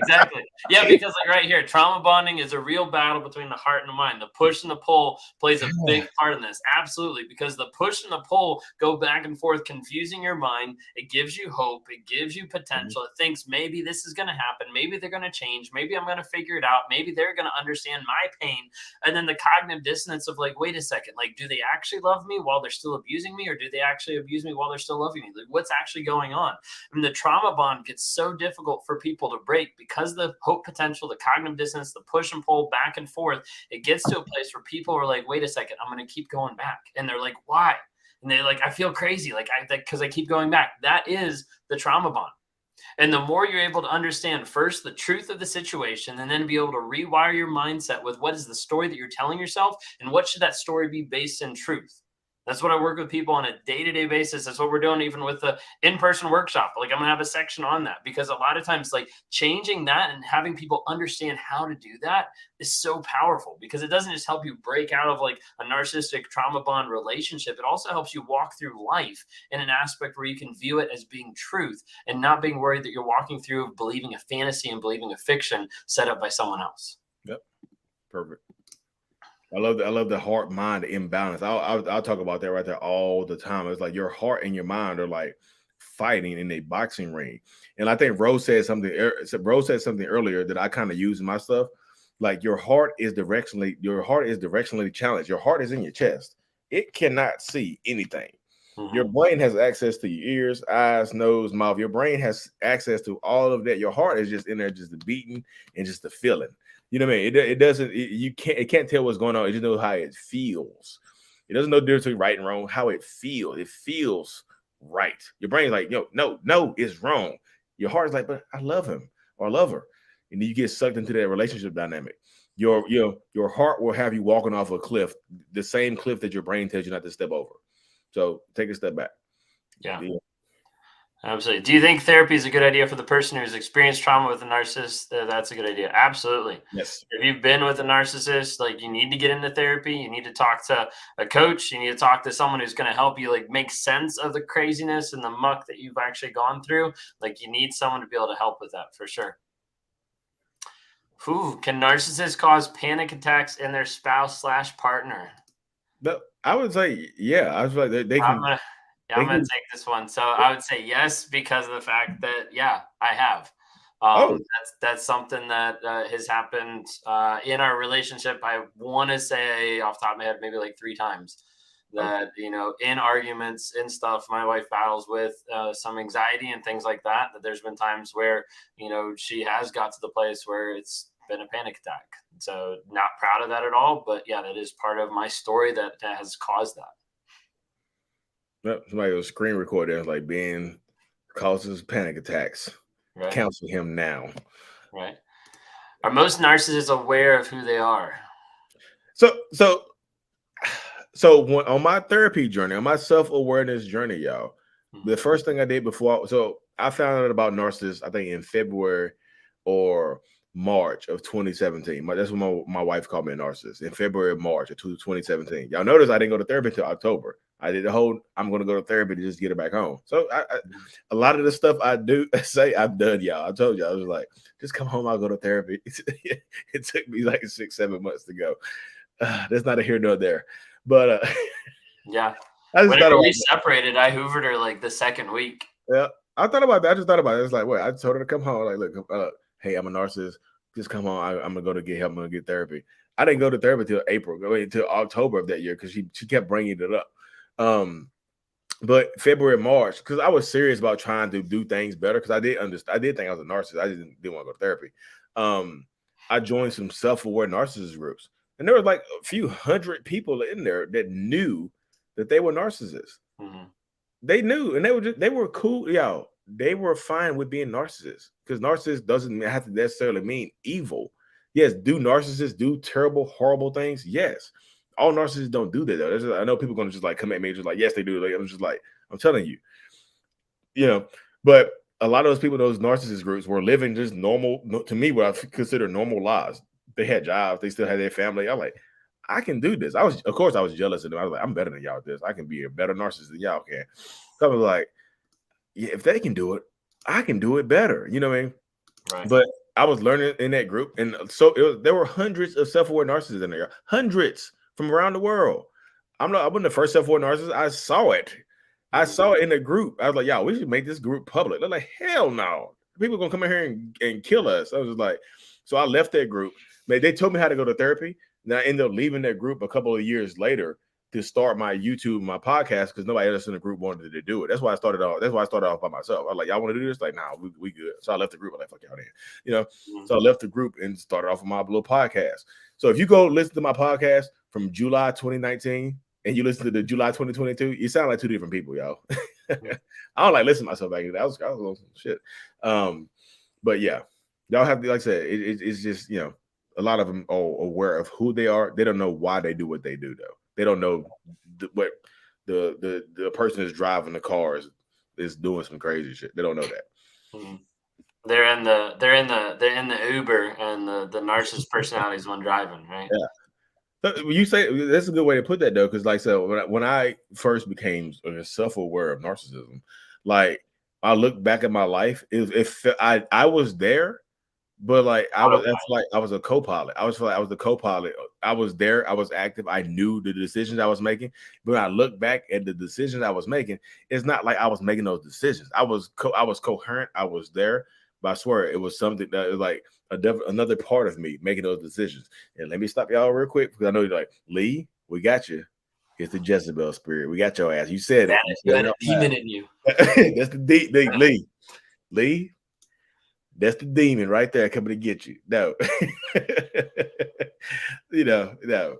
Speaker 1: Yeah, because like right here, trauma bonding is a real battle between the heart and the mind. The push and the pull plays a big part in this. Absolutely. Because the push and the pull go back and forth, confusing your mind. It gives you hope. It gives you potential. It thinks maybe this is going to happen. Maybe they're going to change. Maybe I'm going to figure it out. Maybe they're going to understand my pain. And then the cognitive dissonance of like, wait a second, like, do they actually love me while they're still abusing me? Or do they actually abuse me while they're still loving me? Like, what's actually going on? And the trauma bond gets so difficult for people to break because the hope potential, the cognitive dissonance, the push and pull back and forth. It gets to a place where people are like, wait a second, I'm going to keep going back. And they're like, why? And they're like, I feel crazy. Like, because I keep going back. That is the trauma bond. And the more you're able to understand first the truth of the situation and then be able to rewire your mindset with what is the story that you're telling yourself and what should that story be based in truth. That's what I work with people on a day-to-day basis. That's what we're doing even with the in-person workshop. Like I'm gonna have a section on that because a lot of times like changing that and having people understand how to do that is so powerful because it doesn't just help you break out of like a narcissistic trauma bond relationship. It also helps you walk through life in an aspect where you can view it as being truth and not being worried that you're walking through believing a fantasy and believing a fiction set up by someone else.
Speaker 2: Yep. Perfect. I love the heart mind imbalance. I'll talk about that right there all the time. It's like your heart and your mind are like fighting in a boxing ring. And I think Rose said something earlier that I kind of use in my stuff. Like your heart is directionally challenged. Your heart is in your chest. It cannot see anything. Your brain has access to your ears, eyes, nose, mouth. Your brain has access to all of that. Your heart is just in there, just the beating and just the feeling. You know what I mean? It doesn't. It can't tell what's going on. It just knows how it feels. It doesn't know the difference between right and wrong. How it feels. It feels right. Your brain's like, no, it's wrong. Your heart's like, but I love him or I love her, and then you get sucked into that relationship dynamic. Your heart will have you walking off a cliff, the same cliff that your brain tells you not to step over. So take a step back.
Speaker 1: Yeah. Absolutely. Do you think therapy is a good idea for the person who's experienced trauma with a narcissist? That's a good idea. Absolutely.
Speaker 2: Yes.
Speaker 1: If you've been with a narcissist, like you need to get into therapy. You need to talk to a coach. You need to talk to someone who's going to help you like make sense of the craziness and the muck that you've actually gone through. Like you need someone to be able to help with that for sure. Can narcissists cause panic attacks in their spouse/partner?
Speaker 2: I would say, yeah. I was like, they can.
Speaker 1: I'm gonna take this one. So I would say yes because of the fact that I have. That's something that has happened in our relationship. I want to say off the top of my head, maybe like 3 times. That in arguments and stuff, my wife battles with some anxiety and things like that. That there's been times where she has got to the place where it's been a panic attack. So not proud of that at all, but yeah, that is part of my story that has caused that.
Speaker 2: Somebody was screen recording like Ben causes panic attacks.
Speaker 1: Right.
Speaker 2: Counsel him now.
Speaker 1: Right. Are most narcissists aware of who they are?
Speaker 2: So when, on my therapy journey, on my self-awareness journey, y'all, the first thing I did I found out about narcissists, I think in February or March of 2017. That's when my wife called me a narcissist, in February or March of 2017. Y'all notice I didn't go to therapy until October. I did the whole, I'm going to go to therapy to just get her back home. So a lot of the stuff I do say I've done, y'all. I told you, I was like, just come home, I'll go to therapy. It took me like 6-7 months to go. That's not a here nor there. But
Speaker 1: yeah.
Speaker 2: Whenever
Speaker 1: we separated, I hoovered her like the second week.
Speaker 2: Yeah. I thought about that. I just thought about it. It's like, wait, I told her to come home. Like, look, hey, I'm a narcissist. Just come on. I'm gonna go to get help. I'm gonna get therapy. I didn't go to therapy till until October of that year because she kept bringing it up. But February, March, because I was serious about trying to do things better because I did think I was a narcissist. I didn't want to go to therapy. I joined some self-aware narcissist groups, and there was like a few hundred people in there that knew that they were narcissists. They knew, and they were cool, y'all. They were fine with being narcissists because narcissist doesn't have to necessarily mean evil. Yes, do narcissists do terrible, horrible things? Yes. All narcissists don't do that though. I know people are gonna just like come at me just like, yes, they do. Like, I'm just like, I'm telling you, but a lot of those people, those narcissist groups were living just normal, to me, what I consider normal lives. They had jobs, they still had their family. I'm like, I can do this. Of course, I was jealous of them. I was like, I'm better than y'all at this. I can be a better narcissist than y'all can. So I was like, yeah, if they can do it, I can do it better. You know what I mean?
Speaker 1: Right.
Speaker 2: But I was learning in that group, and so there were hundreds of self-aware narcissists in there, hundreds from around the world. I wasn't the first self-aware narcissist. I saw it. I saw it in the group. I was like, "Y'all, we should make this group public." They're like, "Hell no! People are gonna come in here and kill us." I was just like, so I left that group. Man, they told me how to go to therapy. Then I ended up leaving that group a couple of years later to start my YouTube, my podcast, because nobody else in the group wanted to do it. That's why I started off. That's why I started off by myself. I was like, y'all want to do this? Like, nah, we good. So I left the group. I like, fuck y'all then. You know. So I left the group and started off with my little podcast. So if you go listen to my podcast from July 2019 and you listen to the July 2022, you sound like two different people, y'all. I don't like listening to myself back then. I was on some shit. But yeah, y'all have to, like I said, it's just, you know, a lot of them are aware of who they are. They don't know why they do what they do, though. They don't know what the person is driving the car is doing some crazy shit. They don't know that.
Speaker 1: Mm-hmm. They're in the Uber, and the narcissist personality is one driving, right?
Speaker 2: Yeah. So you say that's a good way to put that, though, because like I said, when I first became self-aware of narcissism, like I look back at my life, I was there. But like I was a co-pilot. I was the co-pilot. I was there. I was active. I knew the decisions I was making. But when I look back at the decisions I was making, it's not like I was making those decisions. I was coherent. I was there. But I swear it was something that was like another part of me making those decisions. And let me stop y'all real quick because I know you're like, Lee, we got you. It's the Jezebel spirit. We got your ass. You said it.
Speaker 1: You had a demon in you.
Speaker 2: That's the Lee. That's the demon right there coming to get you. No, no.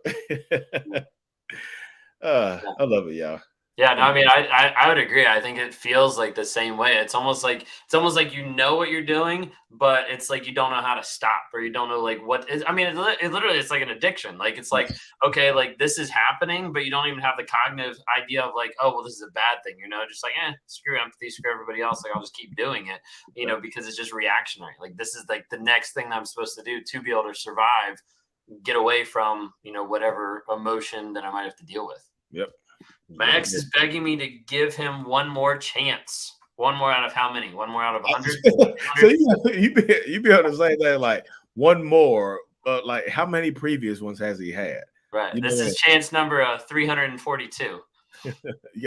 Speaker 2: I love it, y'all.
Speaker 1: Yeah, no, I mean, I would agree. I think it feels like the same way. It's almost like you know what you're doing, but it's like you don't know how to stop, or you don't know like what is. I mean, it literally it's like an addiction. Like it's like, okay, like this is happening, but you don't even have the cognitive idea of like, oh well, this is a bad thing. Just like screw empathy, screw everybody else. Like I'll just keep doing it. Because it's just reactionary. Like this is like the next thing that I'm supposed to do to be able to survive, get away from whatever emotion that I might have to deal with.
Speaker 2: Yep.
Speaker 1: My ex is begging me to give him one more chance. One more out of how many? One more out of 100?
Speaker 2: So you be able to say that like one more, but like how many previous ones has he had?
Speaker 1: Right. This is chance number 342.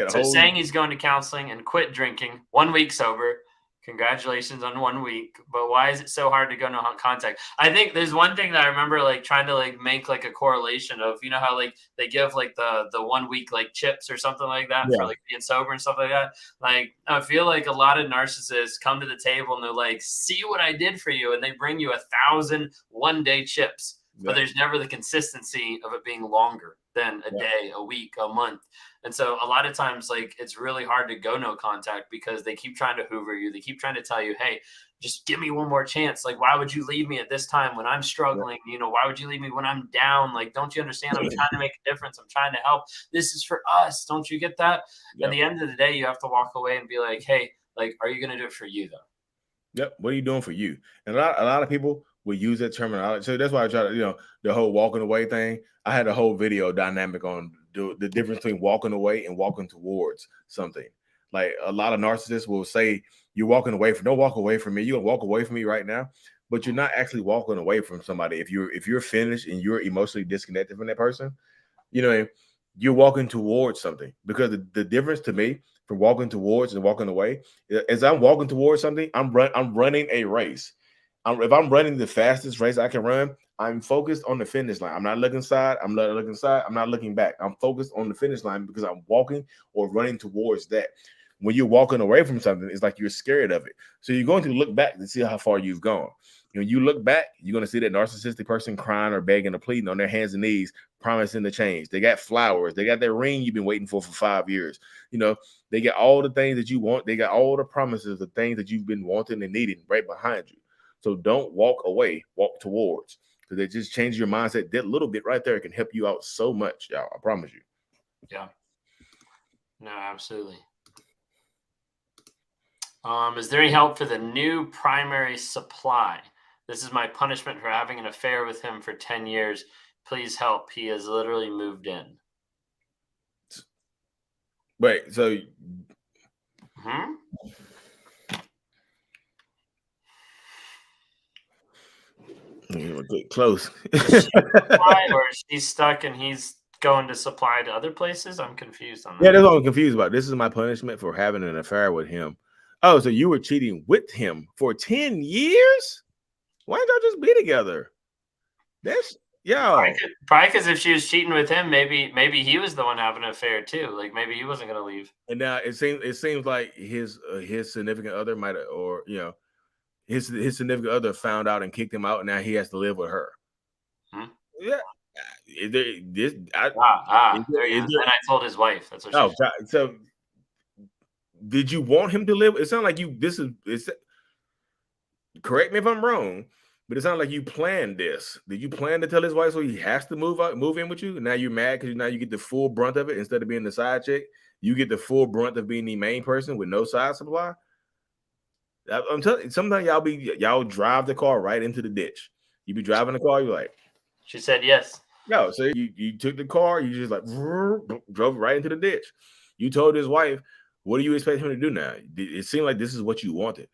Speaker 1: So saying he's going to counseling and quit drinking, 1 week sober. Congratulations on 1 week, but why is it so hard to go no contact? I think there's one thing that I remember like trying to like make like a correlation of, how like they give like the 1 week like chips or something like that for like being sober and stuff like that. Like I feel like a lot of narcissists come to the table and they're like, see what I did for you, and they bring you 1,000 one-day chips. But there's never the consistency of it being longer than a day, a week, a month. And so a lot of times, like, it's really hard to go no contact because they keep trying to hoover you. They keep trying to tell you, hey, just give me one more chance. Like, why would you leave me at this time when I'm struggling? Why would you leave me when I'm down? Like, don't you understand? I'm trying to make a difference. I'm trying to help. This is for us. Don't you get that? At the end of the day, you have to walk away and be like, hey, like, are you going to do it for you, though?
Speaker 2: Yep. What are you doing for you? And a lot of people will use that terminology. So that's why I try to, the whole walking away thing. I had a whole video dynamic on the difference between walking away and walking towards something. Like a lot of narcissists will say, you're walking away from, don't walk away from me. You're gonna walk away from me right now, but you're not actually walking away from somebody. If you're finished and you're emotionally disconnected from that person, you're walking towards something. Because the difference to me from walking towards and walking away, as I'm walking towards something, I'm running a race. If I'm running the fastest race I can run, I'm focused on the finish line. I'm not looking side. I'm not looking side. I'm not looking back. I'm focused on the finish line because I'm walking or running towards that. When you're walking away from something, it's like you're scared of it. So you're going to look back to see how far you've gone. When you look back, you're going to see that narcissistic person crying or begging or pleading on their hands and knees, promising to change. They got flowers. They got that ring you've been waiting for 5 years. They get all the things that you want. They got all the promises, the things that you've been wanting and needing right behind you. So don't walk away, walk towards, because it just changes your mindset. That little bit right there can help you out so much, y'all. I promise you.
Speaker 1: Yeah. No, absolutely. Is there any help for the new primary supply? This is my punishment for having an affair with him for 10 years. Please help. He has literally moved in.
Speaker 2: Wait, so get close.
Speaker 1: Or is she stuck and he's going to supply to other places? I'm confused on that.
Speaker 2: Yeah, that's what I'm confused about. This is my punishment for having an affair with him. Oh, so you were cheating with him for 10 years? Why didn't y'all just be together? That's
Speaker 1: probably because if she was cheating with him, maybe he was the one having an affair too. Like maybe he wasn't gonna leave.
Speaker 2: And now it seems like his significant other might have, or his significant other found out and kicked him out, and now he has to live with her. Yeah.
Speaker 1: There you go. And I told his wife. That's what she said.
Speaker 2: So did you want him to live? It sounds like correct me if I'm wrong, but it sounds like you planned this. Did you plan to tell his wife so he has to move in with you? And now you're mad because now you get the full brunt of it instead of being the side chick. You get the full brunt of being the main person with no side supply. I'm telling you, sometimes y'all drive the car right into the ditch. You be driving the car, you're like,
Speaker 1: she said yes.
Speaker 2: No, so you took the car, you just like drove right into the ditch. You told his wife, what do you expect him to do now? It seemed like this is what you wanted.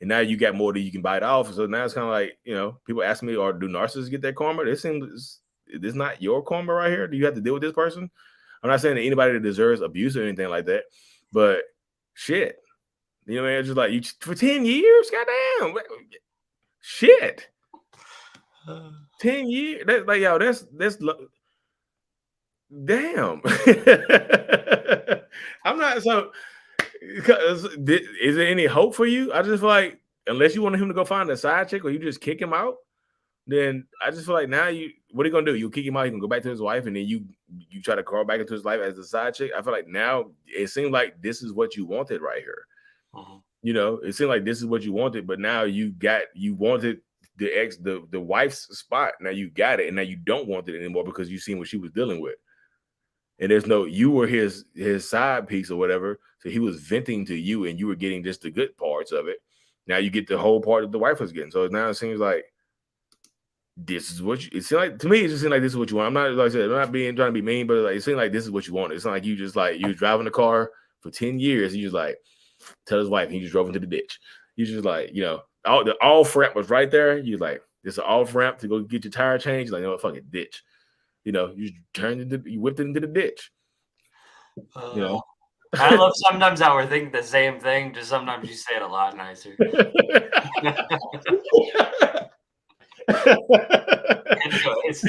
Speaker 2: And now you got more that you can bite off. So now it's kind of like, people ask me, or do narcissists get that karma? This seems, this not your karma right here. Do you have to deal with this person? I'm not saying that anybody that deserves abuse or anything like that, but shit. You know what I mean? It's just like, you for 10 years? Goddamn. Shit. 10 years? That's like, yo, that's damn. I'm not so. Is there any hope for you? I just feel like unless you want him to go find a side chick or you just kick him out, then I just feel like now what are you gonna do? You kick him out, he can go back to his wife, and then you try to crawl back into his life as the side chick. I feel like now it seems like this is what you wanted right here. It seemed like this is what you wanted, but now you wanted the wife's spot. Now you got it, and now you don't want it anymore because you've seen what she was dealing with. And you were his side piece or whatever. So he was venting to you and you were getting just the good parts of it. Now you get the whole part that the wife was getting. So now it seems like this is what it seems like to me. It just seems like this is what you want. I'm not, like I said, I'm not trying to be mean, but like, it seems like this is what you want. It's not like you just like, you were driving the car for 10 years. And you just like tell his wife and he just drove into the ditch. You just like, the off ramp was right there. You like, this is an off ramp to go get your tire changed. Like, fucking ditch. You whipped it into the ditch.
Speaker 1: I love sometimes how we're thinking the same thing, just sometimes you say it a lot nicer. Anyways.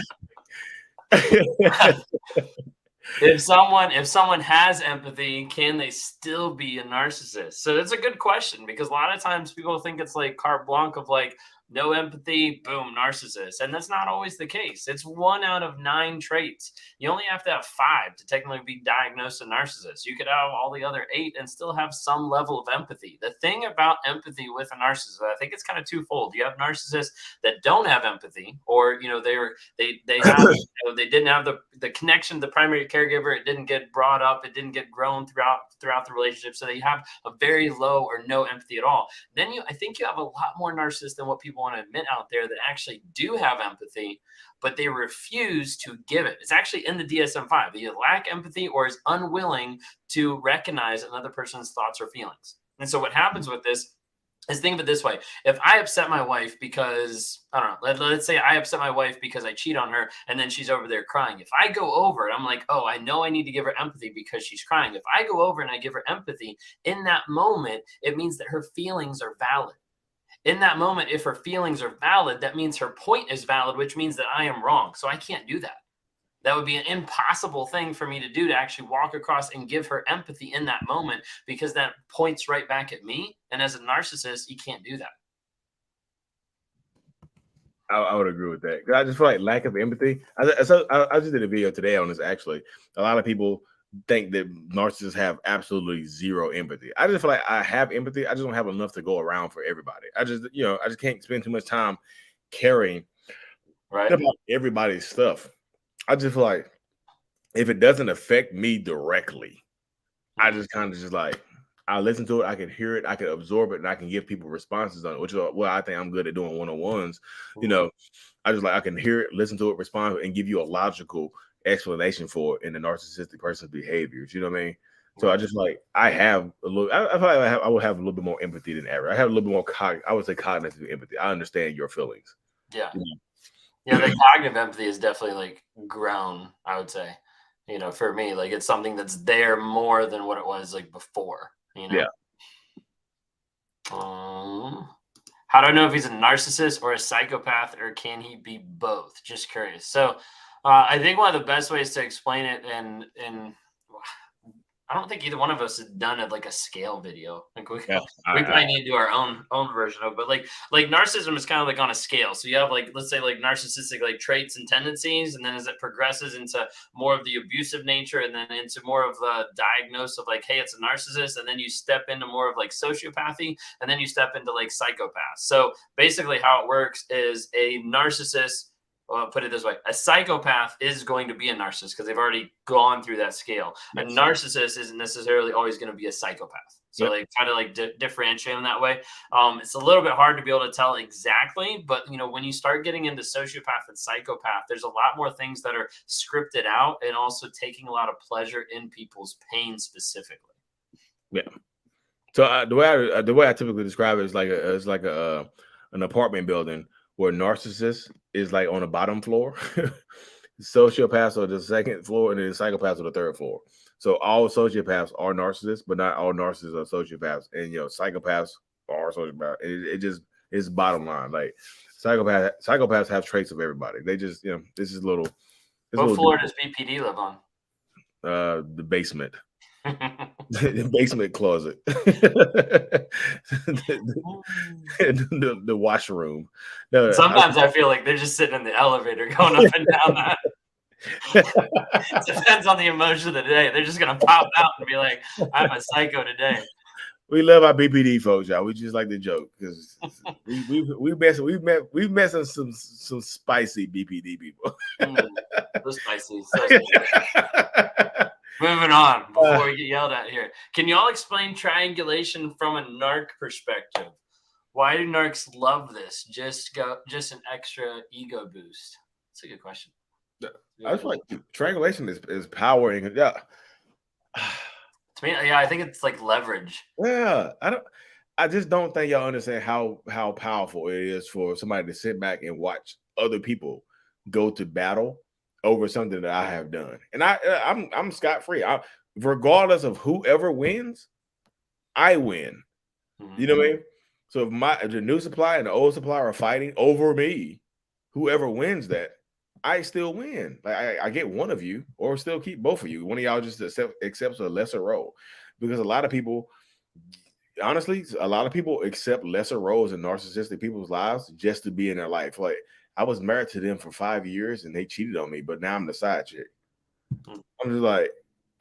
Speaker 1: If someone has empathy, can they still be a narcissist? So that's a good question, because a lot of times people think it's like carte blanche of like, no empathy, boom, narcissist. And that's not always the case. It's 1 out of 9 traits. You only have to have 5 to technically be diagnosed a narcissist. You could have all the other 8 and still have some level of empathy. The thing about empathy with a narcissist, I think it's kind of twofold. You have narcissists that don't have empathy, or they have, they didn't have the connection to the primary caregiver. It didn't get brought up. It didn't get grown throughout the relationship. So they have a very low or no empathy at all. Then I think you have a lot more narcissists than what people want to admit out there that actually do have empathy, but they refuse to give it. It's actually in the DSM-5. They either lack empathy or is unwilling to recognize another person's thoughts or feelings. And so what happens with this is, think of it this way. If I upset my wife because, I don't know, let's say I upset my wife because I cheat on her and then she's over there crying. If I go over and I'm like, oh, I know I need to give her empathy because she's crying. If I go over and I give her empathy in that moment, it means that her feelings are valid. In that moment, if her feelings are valid, that means her point is valid, which means that I am wrong. So I can't do that. That would be an impossible thing for me to do, to actually walk across and give her empathy in that moment, because that points right back at me. And as a narcissist, you can't do that.
Speaker 2: I would agree with that. I just feel like lack of empathy. I just did a video today on this, actually. A lot of people think that narcissists have absolutely zero empathy. I just feel like I have empathy. I just don't have enough to go around for everybody. I just can't spend too much time caring about everybody's stuff. I just feel like if it doesn't affect me directly, I just kind of just like, I listen to it, I can hear it, I can absorb it, and I can give people responses on it, which is what I think I'm good at doing one-on-ones. You know, I just like, I can hear it, listen to it, respond, and give you a logical explanation for it in the narcissistic person's behaviors. You know what I mean? So I just like, I have a little, I feel like I would have a little bit more empathy than average. I have a little bit more, I would say cognitive empathy. I understand your feelings.
Speaker 1: Yeah.
Speaker 2: You know?
Speaker 1: Yeah, the cognitive empathy is definitely like grown, I would say. You know, for me, like it's something that's there more than what it was like before, you know?
Speaker 2: Yeah.
Speaker 1: How do I know if he's a narcissist or a psychopath, or can he be both? Just curious. So I think one of the best ways to explain it, and I don't think either one of us has done it like a scale video. Like we probably need to do our own version of it. But like narcissism is kind of like on a scale. So you have like, let's say like narcissistic like traits and tendencies, and then as it progresses into more of the abusive nature, and then into more of the diagnosis of like, hey, it's a narcissist, and then you step into more of like sociopathy, and then you step into like psychopath. So basically how it works is a narcissist, well, put it this way, a psychopath is going to be a narcissist because they've already gone through that scale. Yes. A narcissist isn't necessarily always going to be a psychopath. So they try to like differentiate them that way. It's a little bit hard to be able to tell exactly, but you know, when you start getting into sociopath and psychopath, there's a lot more things that are scripted out, and also taking a lot of pleasure in people's pain specifically.
Speaker 2: Yeah. So the way I typically describe it is like an apartment building where narcissist is like on the bottom floor, sociopaths are the second floor, and then psychopaths are the third floor. So all sociopaths are narcissists, but not all narcissists are sociopaths. And psychopaths are sociopaths. It just is bottom line. Like psychopaths have traits of everybody. They just, this is little.
Speaker 1: What floor does BPD live on?
Speaker 2: The basement. The basement closet. the washroom. No,
Speaker 1: sometimes I feel like they're just sitting in the elevator going up and down that. It depends on the emotion of the day. They're just gonna pop out and be like, I'm a psycho today.
Speaker 2: We love our BPD folks, y'all. We just like to joke because we've met some spicy BPD people.
Speaker 1: So spicy. Moving on before we get yelled at here. Can you all explain triangulation from a narc perspective? Why do narcs love this? Just an extra ego boost. That's a good question.
Speaker 2: I feel like triangulation is power. And to
Speaker 1: me, yeah, I think it's like leverage.
Speaker 2: Yeah, I just don't think y'all understand how powerful it is for somebody to sit back and watch other people go to battle over something that I have done. And I'm scot-free. Regardless of whoever wins, I win. You know what I mean? So if the new supply and the old supply are fighting over me, whoever wins that, I still win. Like I get one of you, or still keep both of you. One of y'all just accepts a lesser role. Because a lot of people, honestly, accept lesser roles in narcissistic people's lives just to be in their life. Like, I was married to them for 5 years and they cheated on me, but now I'm the side chick. I'm just like,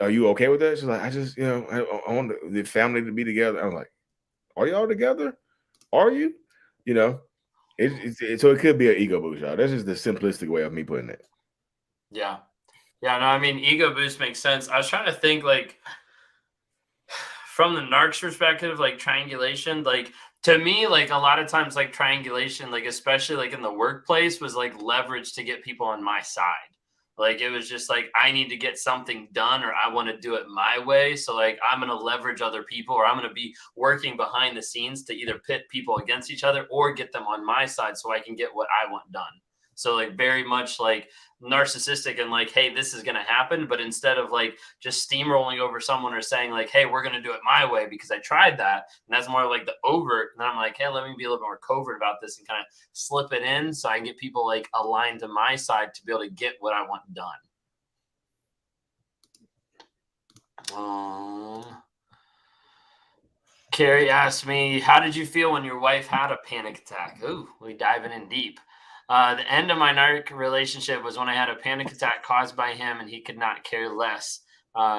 Speaker 2: are you okay with that? She's like, I just, I want the family to be together. I'm like, are y'all together? Are you? So it could be an ego boost, y'all. That's just the simplistic way of me putting it.
Speaker 1: Yeah. Yeah, no, I mean, ego boost makes sense. I was trying to think, like, from the narc's perspective, like triangulation, like to me, like a lot of times, like triangulation, like especially like in the workplace, was like leverage to get people on my side. Like it was just like, I need to get something done, or I want to do it my way. So like I'm going to leverage other people, or I'm going to be working behind the scenes to either pit people against each other or get them on my side so I can get what I want done. So like very much like narcissistic and like, hey, this is going to happen. But instead of like just steamrolling over someone or saying like, hey, we're going to do it my way because I tried that. And that's more like the overt. And I'm like, hey, let me be a little more covert about this and kind of slip it in so I can get people like aligned to my side to be able to get what I want done. Carrie asked me, how did you feel when your wife had a panic attack? Ooh, we diving in deep. The end of my narc relationship was when I had a panic attack caused by him, and he could not care less.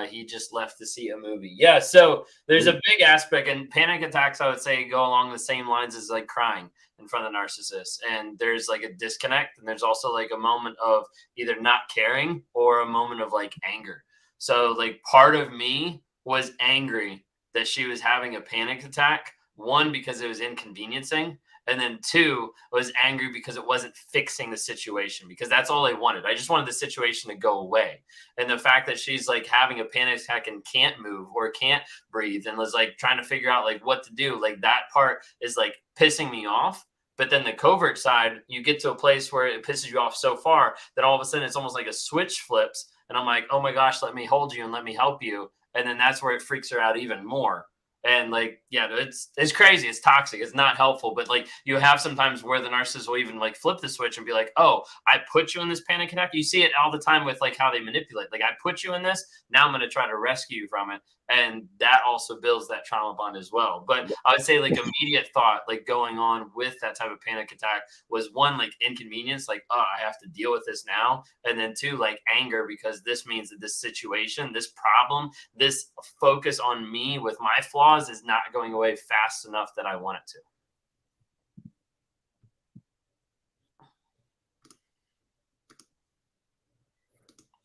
Speaker 1: He just left to see a movie. Yeah, so there's a big aspect, and panic attacks, I would say, go along the same lines as like crying in front of the narcissist. And there's like a disconnect, and there's also like a moment of either not caring or a moment of like anger. So like part of me was angry that she was having a panic attack. One, because it was inconveniencing. And then two, I was angry because it wasn't fixing the situation, because that's all I wanted. I just wanted the situation to go away. And the fact that she's like having a panic attack and can't move or can't breathe and was like trying to figure out like what to do, like that part is like pissing me off. But then the covert side, you get to a place where it pisses you off so far that all of a sudden it's almost like a switch flips. And I'm like, oh my gosh, let me hold you and let me help you. And then that's where it freaks her out even more. And like, yeah, it's crazy. It's toxic. It's not helpful. But like, you have sometimes where the narcissist will even like flip the switch and be like, oh, I put you in this panic attack. You see it all the time with like how they manipulate. Like, I put you in this. Now I'm going to try to rescue you from it. And that also builds that trauma bond as well. But I would say like immediate thought, like going on with that type of panic attack was one, like inconvenience, like, oh, I have to deal with this now. And then two, like anger, because this means that this situation, this problem, this focus on me with my flaws is not going away fast enough that I want it to.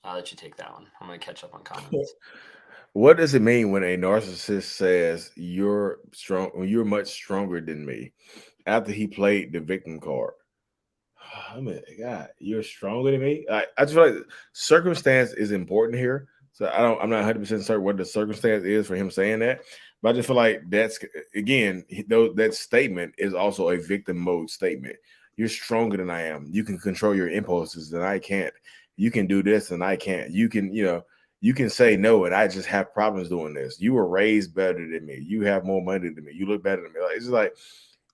Speaker 1: I'll let you take that one. I'm going to catch up on comments.
Speaker 2: What does it mean when a narcissist says you're strong, when you're much stronger than me, after he played the victim card? I mean, God, you're stronger than me. I just feel like circumstance is important here. So I'm not 100% certain what the circumstance is for him saying that, but I just feel like that's, again, that statement is also a victim mode statement. You're stronger than I am. You can control your impulses and I can't. You can do this and I can't. You can, you can say no, and I just have problems doing this. You were raised better than me. You have more money than me. You look better than me. It's just like,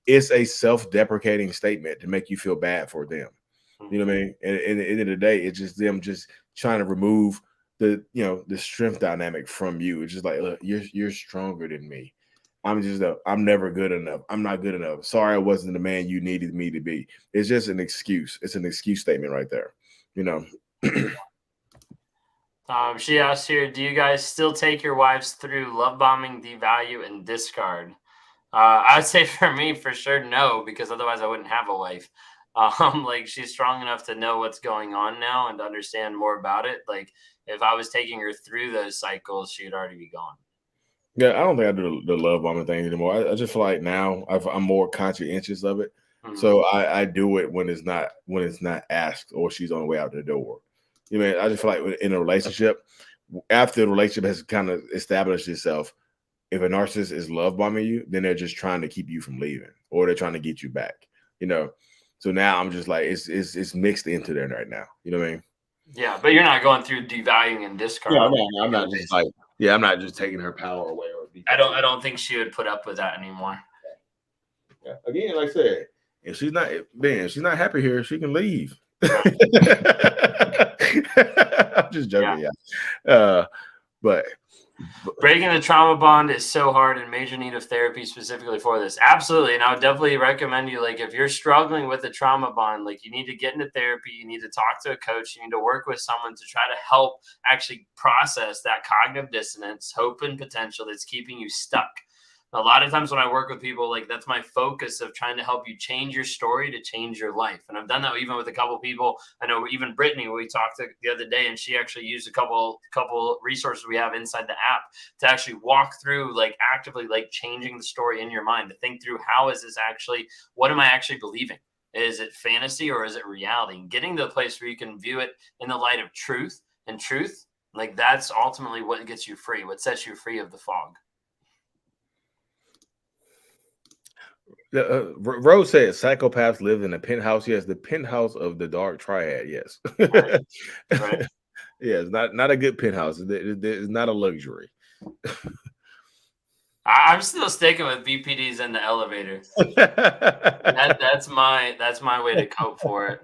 Speaker 2: it's a self-deprecating statement to make you feel bad for them. You know what I mean? And at the end of the day, it's just them just trying to remove the strength dynamic from you. It's just like, look, you're stronger than me. I'm never good enough. I'm not good enough. Sorry, I wasn't the man you needed me to be. It's just an excuse. It's an excuse statement right there.
Speaker 1: She asked here, do you guys still take your wives through love bombing, devalue, and discard? I'd say for me, for sure, no, because otherwise I wouldn't have a wife. Like, she's strong enough to know what's going on now and to understand more about it. Like, if I was taking her through those cycles, she'd already be gone.
Speaker 2: Yeah, I don't think I do the love bombing thing anymore. I just feel like now I'm more conscientious of it. Mm-hmm. So I do it when it's not asked or she's on the way out the door. I just feel like in a relationship, after the relationship has kind of established itself, if a narcissist is love bombing you, then they're just trying to keep you from leaving, or they're trying to get you back. So now I'm just like, it's mixed into there right now. You know what I mean?
Speaker 1: Yeah, but you're not going through devaluing and discarding.
Speaker 2: Yeah, I'm not just like, I'm not just taking her power away.
Speaker 1: I don't think she would put up with that anymore.
Speaker 2: Yeah. Again, like I said, if she's not happy here, she can leave. I'm just joking, yeah. But
Speaker 1: breaking the trauma bond is so hard and major need of therapy specifically for this. Absolutely. And I would definitely recommend you, like, if you're struggling with a trauma bond, like, you need to get into therapy. You need to talk to a coach. You need to work with someone to try to help actually process that cognitive dissonance, hope, and potential that's keeping you stuck. A lot of times when I work with people, like, that's my focus of trying to help you change your story to change your life. And I've done that even with a couple of people. I know even Brittany, we talked to the other day, and she actually used a couple resources we have inside the app to actually walk through, like, actively, like, changing the story in your mind, to think through, how is this actually, what am I actually believing? Is it fantasy or is it reality? And getting to the place where you can view it in the light of truth, and truth, like, that's ultimately what gets you free, what sets you free of the fog.
Speaker 2: Rose said psychopaths live in a penthouse. Yes, the penthouse of the dark triad. Yes. Right. Yeah, it's not a good penthouse. It's not a luxury.
Speaker 1: I'm still sticking with BPDs in the elevator. That's my way to cope for it.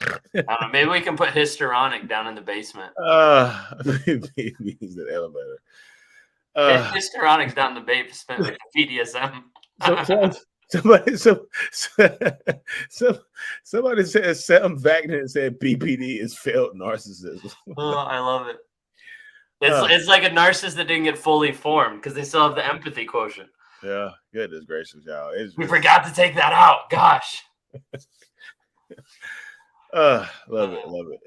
Speaker 1: I don't know, maybe we can put histrionic down in the basement.
Speaker 2: BPDs in the elevator.
Speaker 1: Histrionic's down the basement with the BDSM.
Speaker 2: Somebody said Sam Wagner said BPD is failed narcissism.
Speaker 1: Oh, I love it. It's like a narcissist that didn't get fully formed because they still have the empathy quotient.
Speaker 2: Yeah, goodness gracious, y'all.
Speaker 1: We forgot to take that out. Gosh.
Speaker 2: Love it.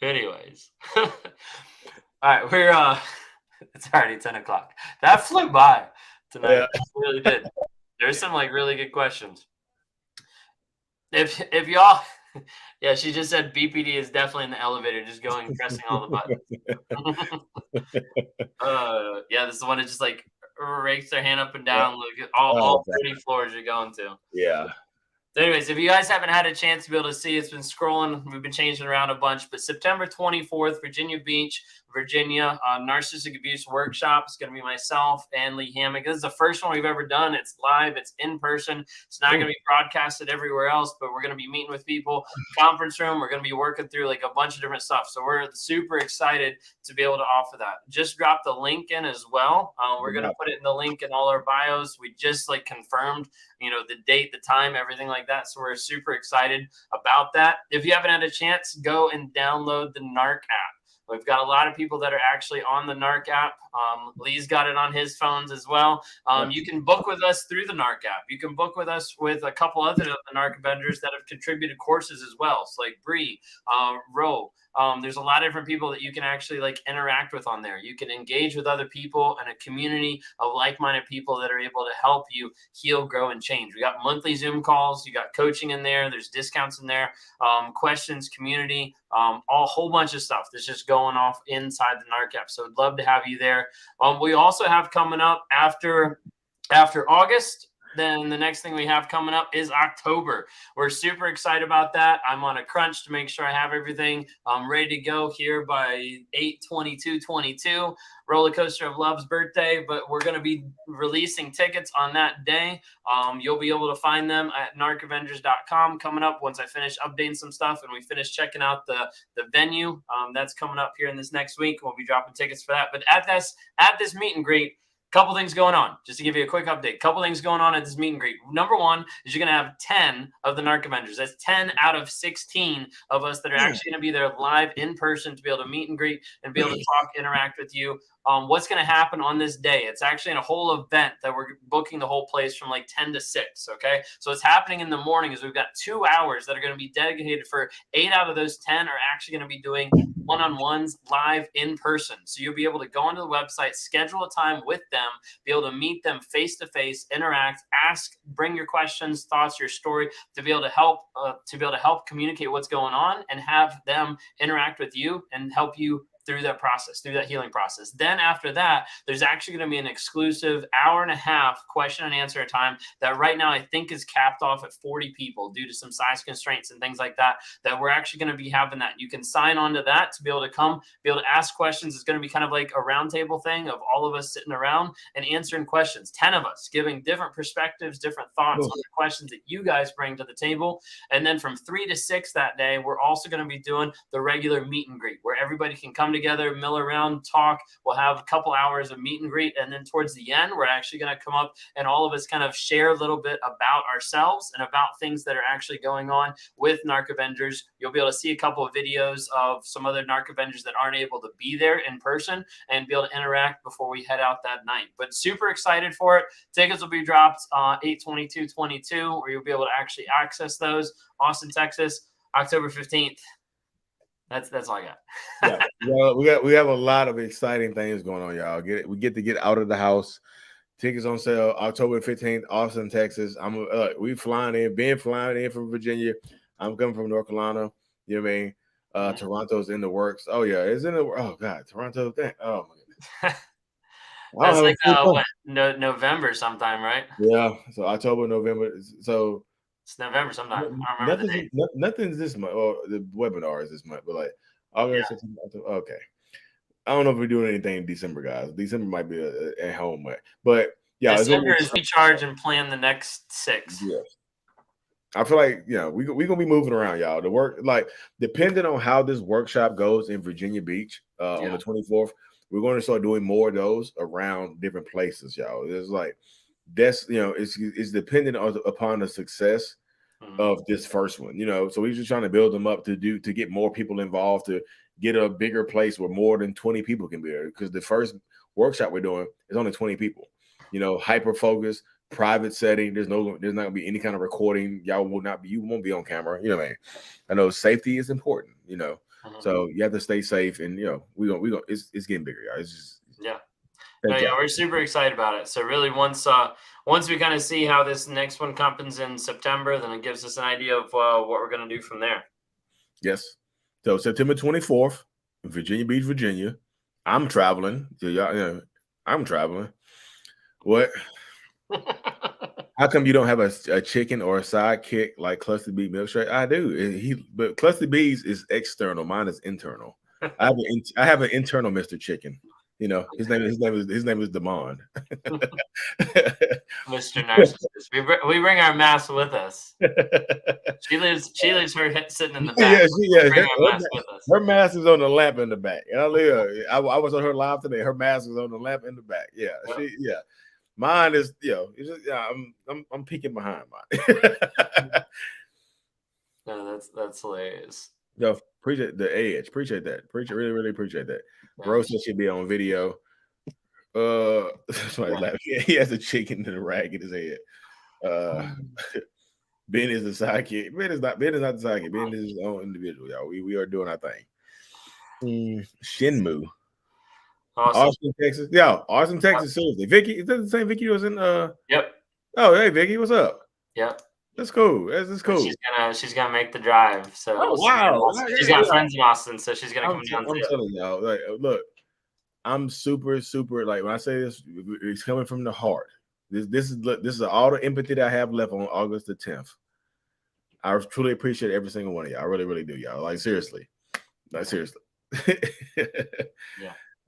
Speaker 1: Anyways. All right, It's already 10 o'clock. That flew by tonight.
Speaker 2: Yeah.
Speaker 1: It really did. There's some like really good questions. If y'all, yeah, she just said BPD is definitely in the elevator, just going pressing all the buttons. Yeah, this is the one that just like rakes their hand up and down. Look at all 30 floors you're going to.
Speaker 2: Yeah.
Speaker 1: So anyways, if you guys haven't had a chance to be able to see, it's been scrolling. We've been changing around a bunch, but September 24th, Virginia Beach, Virginia, Narcissistic Abuse Workshop. It's going to be myself and Lee Hammock. This is the first one we've ever done. It's live. It's in person. It's not going to be broadcasted everywhere else, but we're going to be meeting with people. Conference room. We're going to be working through like a bunch of different stuff. So we're super excited to be able to offer that. Just drop the link in as well. We're going to put it in the link in all our bios. We just like confirmed, the date, the time, everything like that. So we're super excited about that. If you haven't had a chance, go and download the Narc app. We've got a lot of people that are actually on the Narc app. Lee's got it on his phones as well. You can book with us through the Narc app. You can book with us with a couple other of the Narc vendors that have contributed courses as well. So like Bree, Ro. There's a lot of different people that you can actually like interact with on there. You can engage with other people and a community of like-minded people that are able to help you heal, grow, and change. We got monthly Zoom calls. You got coaching in there. There's discounts in there, questions, community, a whole bunch of stuff that's just going off inside the Narc app. So I'd love to have you there. We also have coming up after August. Then the next thing we have coming up is October. We're super excited about that. I'm on a crunch to make sure I have everything ready to go here by 8/22/22, Roller Coaster of Love's birthday. But we're going to be releasing tickets on that day. You'll be able to find them at narcavengers.com coming up once I finish updating some stuff and we finish checking out the venue. That's coming up here in this next week. We'll be dropping tickets for that. But at this meet and greet, couple things going on, just to give you a quick update. Couple things going on at this meet and greet. Number one is you're going to have 10 of the Narc Avengers. That's 10 out of 16 of us that are actually going to be there live in person to be able to meet and greet and be able to talk, interact with you. What's going to happen on this day? It's actually in a whole event that we're booking the whole place from like 10 to 6. Okay. So it's happening in the morning is we've got 2 hours that are going to be dedicated for 8 out of those 10 are actually going to be doing one-on-ones live in person. So you'll be able to go onto the website, schedule a time with them, be able to meet them face-to-face, interact, ask, bring your questions, thoughts, your story to be able to help communicate what's going on and have them interact with you and help you through that process, through that healing process. Then after that, there's actually going to be an exclusive 1.5-hour question and answer time that right now I think is capped off at 40 people due to some size constraints and things like that we're actually going to be having that. You can sign on to that to be able to come, be able to ask questions. It's going to be kind of like a roundtable thing of all of us sitting around and answering questions. 10 of us giving different perspectives, different thoughts on the questions that you guys bring to the table. And then from 3 to 6 that day, we're also going to be doing the regular meet and greet where everybody can come together, mill around, talk. We'll have a couple hours of meet and greet. And then towards the end, we're actually going to come up and all of us kind of share a little bit about ourselves and about things that are actually going on with Narc Avengers. You'll be able to see a couple of videos of some other Narc Avengers that aren't able to be there in person and be able to interact before we head out that night. But super excited for it. Tickets will be dropped 8/22/22, where you'll be able to actually access those. Austin, Texas, October 15th. That's all I got.
Speaker 2: Yeah. Well, we have a lot of exciting things going on, y'all. We get to get out of the house. Tickets on sale October 15th, Austin, Texas. We flying in from Virginia. I'm coming from North Carolina. You know what I mean? Toronto's in the works. Oh yeah, it's in the. Oh god, Toronto. Oh my
Speaker 1: goodness. That's like November sometime, right?
Speaker 2: Yeah. So October, November. So
Speaker 1: it's November sometime. I don't remember the date.
Speaker 2: Nothing's this month. Or the webinar is this month, but like August, September, October, okay. I don't know if we're doing anything in December, guys. December might be at home, but yeah,
Speaker 1: December is recharge and plan the next 6.
Speaker 2: Yeah. I feel like we're gonna be moving around, y'all. The work, like depending on how this workshop goes in Virginia Beach on the 24th, we're going to start doing more of those around different places, y'all. It's like that's it's dependent upon the success of this first one, So we're just trying to build them up to get more people involved, to get a bigger place where more than 20 people can be there. Because the first workshop we're doing is only 20 people, hyper focused, private setting. There's not gonna be any kind of recording. You won't be on camera. You know what I mean? I know safety is important, so you have to stay safe, and we go. It's getting bigger, y'all. It's just Thank
Speaker 1: Yeah,
Speaker 2: y'all.
Speaker 1: we're super excited about it. So really, once we kind of see how this next one happens in September, then it gives us an idea of what we're going to do from there.
Speaker 2: Yes. So September 24th, Virginia Beach, Virginia. I'm traveling. So y'all, I'm traveling. What? How come you don't have a chicken or a sidekick like Cluster Bee Milkshake? I do. But Cluster Bees is external. Mine is internal. I have an internal Mr. Chicken. His name is Damon.
Speaker 1: Mr. Narcissist. We bring our mask with us. She leaves her sitting in the back. Bring our mask with us.
Speaker 2: Her mask is on the lamp in the back. And I was on her live today. Her mask is on the lamp in the back. Yeah,
Speaker 1: Yep.
Speaker 2: Mine is, it's just, I'm peeking behind mine.
Speaker 1: No, that's hilarious.
Speaker 2: Yo, appreciate the edge. Appreciate that. Really, really appreciate that.
Speaker 1: Yeah.
Speaker 2: Bro said she'd be on video. Somebody laughing. He has a chicken in a rag in his head. Ben is the sidekick. Ben is not the sidekick. Ben is his own individual, y'all. We are doing our thing. Shinmu.
Speaker 1: Awesome.
Speaker 2: Austin, Texas. Yeah, Austin, Texas. Seriously. Vicky, is that the same Vicky was in
Speaker 1: Yep.
Speaker 2: Oh, hey Vicky, what's up?
Speaker 1: Yep.
Speaker 2: That's cool. That's cool.
Speaker 1: She's gonna make the drive. So
Speaker 2: wow.
Speaker 1: She's got friends in Austin, so she's gonna come down.
Speaker 2: I'm telling y'all, like, look, I'm super, super, like, when I say this, it's coming from the heart. This is all the empathy that I have left on August the 10th. I truly appreciate every single one of y'all. I really, really do, y'all. Like, seriously.
Speaker 1: Yeah.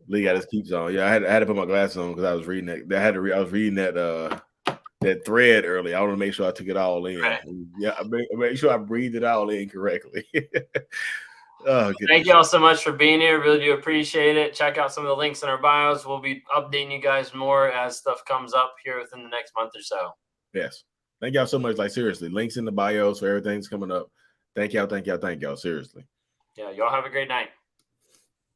Speaker 2: Lee got his keeps on. Yeah, I had to put my glasses on because I was reading that. I was reading that thread early. I want to make sure I took it all in.
Speaker 1: Right.
Speaker 2: Yeah, I make sure I breathed it all in correctly.
Speaker 1: Thank you all so much for being here. Really do appreciate it. Check out some of the links in our bios. We'll be updating you guys more as stuff comes up here within the next month or so.
Speaker 2: Yes. Thank y'all so much. Like, seriously, links in the bios for everything's coming up. Thank y'all. Seriously.
Speaker 1: Yeah, y'all have a great night.